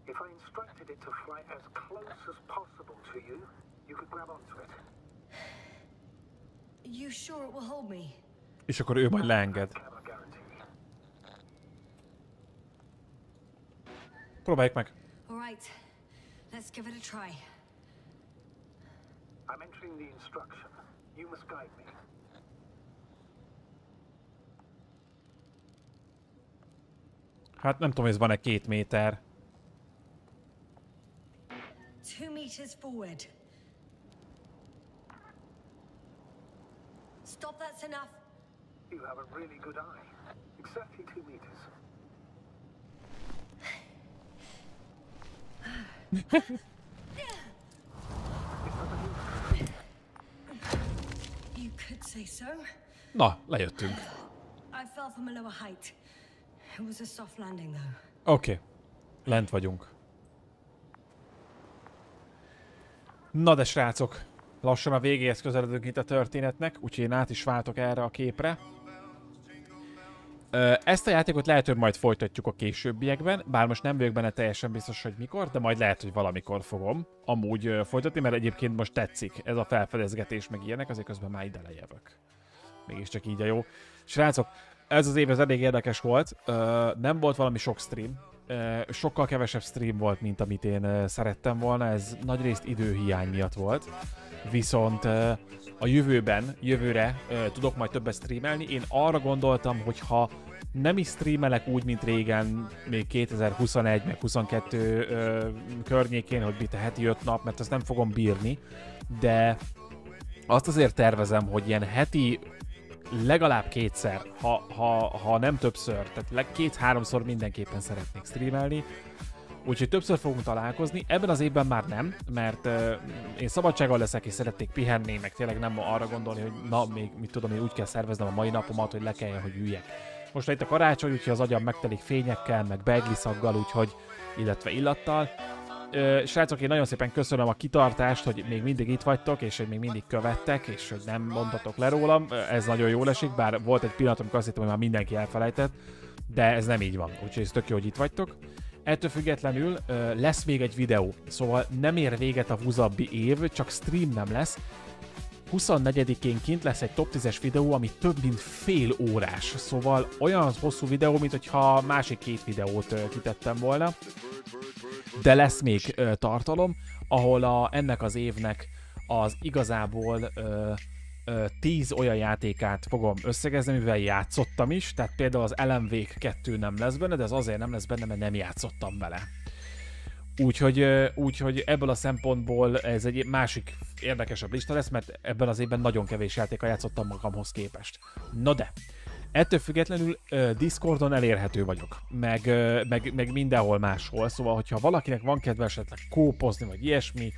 If I instructed it to fly as close as possible to you, you could grab onto it. You sure it will hold me? És akkor ő majd leenged. Cannot guarantee. Próbáljuk meg. All right, let's give it a try. I'm entering the instruction. You must guide me. Hát nem tudom, ez van-e 2 méter. 2 meters forward. Stop, that's enough. You have a really good eye. Exactly 2 meters. You could say so. Na, lejöttünk. I fell from a lower height. It was a soft landing though. Oké. Lent vagyunk. Na de srácok, lassan a végéhez közeledünk itt a történetnek, úgyhogy én át is váltok erre a képre. Ezt a játékot lehet, hogy majd folytatjuk a későbbiekben, bár most nem vagyok benne teljesen biztos, hogy mikor, de majd lehet, hogy valamikor fogom amúgy folytatni, mert egyébként most tetszik ez a felfedezgetés, meg ilyenek, azért közben már ide lejövök. Mégiscsak így a jó. Srácok, ez az év ez elég érdekes volt, nem volt valami sok stream, sokkal kevesebb stream volt, mint amit én szerettem volna, ez nagyrészt időhiány miatt volt, viszont a jövőre tudok majd többet streamelni. Én arra gondoltam, hogy ha nem is streamelek úgy, mint régen, még 2021 meg 22 környékén, hogy mit a heti 5 nap, mert ezt nem fogom bírni, de azt azért tervezem, hogy ilyen heti legalább 2-szer, ha nem többször, tehát 2-3-szor mindenképpen szeretnék streamelni. Úgyhogy többször fogunk találkozni. Ebben az évben már nem, mert én szabadsággal leszek és szeretnék pihenni, meg tényleg nem arra gondolni, hogy na, még mit tudom, én úgy kell szerveznem a mai napomat, hogy le kelljen, hogy üljek. Most itt a karácsony, úgyhogy az agyam megtelik fényekkel, meg beigli-szaggal, úgyhogy, illetve illattal. Srácok, én nagyon szépen köszönöm a kitartást, hogy még mindig itt vagytok, és hogy még mindig követtek, és hogy nem mondtatok le rólam. Ez nagyon jól esik, bár volt egy pillanat, amikor azt hittem, hogy már mindenki elfelejtett, de ez nem így van, úgyhogy ez tök jó, hogy itt vagytok. Ettől függetlenül lesz még egy videó, szóval nem ér véget a Wuzzaby év, csak stream nem lesz. 24-én kint lesz egy top 10-es videó, ami több mint fél órás. Szóval olyan hosszú videó, mint hogyha másik 2 videót kitettem volna. De lesz még tartalom, ahol ennek az évnek az igazából 10 olyan játékát fogom összegezni, mivel játszottam is, tehát például az Alan Wake 2 nem lesz benne, de az azért nem lesz benne, mert nem játszottam vele. Úgyhogy ebből a szempontból ez egy másik érdekesebb lista lesz, mert ebben az évben nagyon kevés játékkal játszottam magamhoz képest. No de, ettől függetlenül Discordon elérhető vagyok, meg mindenhol máshol, szóval hogyha valakinek van kedve esetleg kópozni, vagy ilyesmi,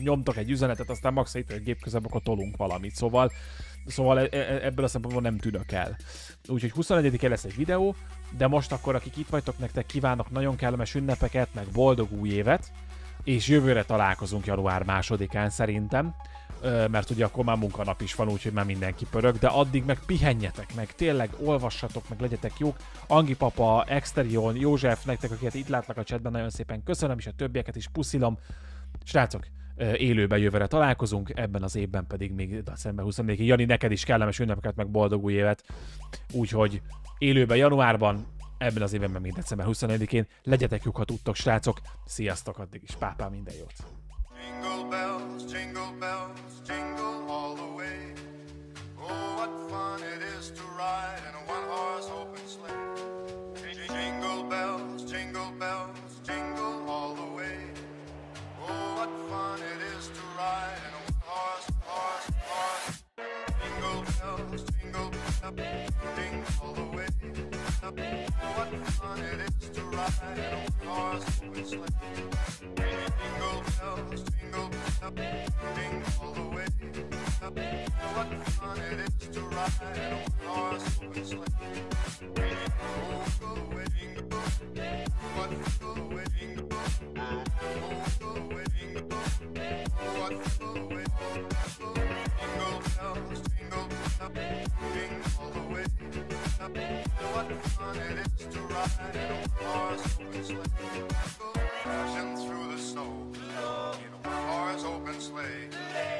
nyomtok egy üzenetet, aztán max. Itt egy gép közben, akkor tolunk valamit, szóval ebből a szempontból nem tűnök el. Úgyhogy 21-én lesz egy videó, de most akkor, akik itt vagytok, nektek kívánok nagyon kellemes ünnepeket, meg boldog új évet, és jövőre találkozunk január 2-án szerintem, mert ugye akkor már munkanap is van, úgyhogy már mindenki pörög, de addig meg pihenjetek, meg tényleg olvassatok, meg legyetek jók. Angi papa, Exterion, József, nektek, akiket itt látlak a chatben, nagyon szépen köszönöm, és a többieket is puszilom. Srácok, élőben jövőre találkozunk, ebben az évben pedig még december 24-ig. Jani, neked is kellemes ünnepeket, meg boldog új évet. Úgyhogy élőben januárban, ebben az évben még december 24-én. Legyetek jók, ha tudtok, srácok. Sziasztok addig is. Pápá, minden jót. Jingle bells, jingle bells, jingle all the way. Oh, what fun it is to ride in a one-horse open sleigh. Jingle bells, jingle bells, jingle all the way. Oh, what fun it is to ride in a one-horse. Jingle bells, jingle bells, jingle all the way. Oh, what fun it is to ride in a one-horse open sleigh. Jingle bells, jingle bells, jingle all the way. What fun it is to ride in a one-horse open sleigh. Oh, go away, jingle. What go away, jingle. Oh, go away, jingle. What go away, jingle bells, jingle bells, jingle all the way. What fun it is to ride in a one-horse open sleigh. Crashing through the snow in a one-horse open sleigh.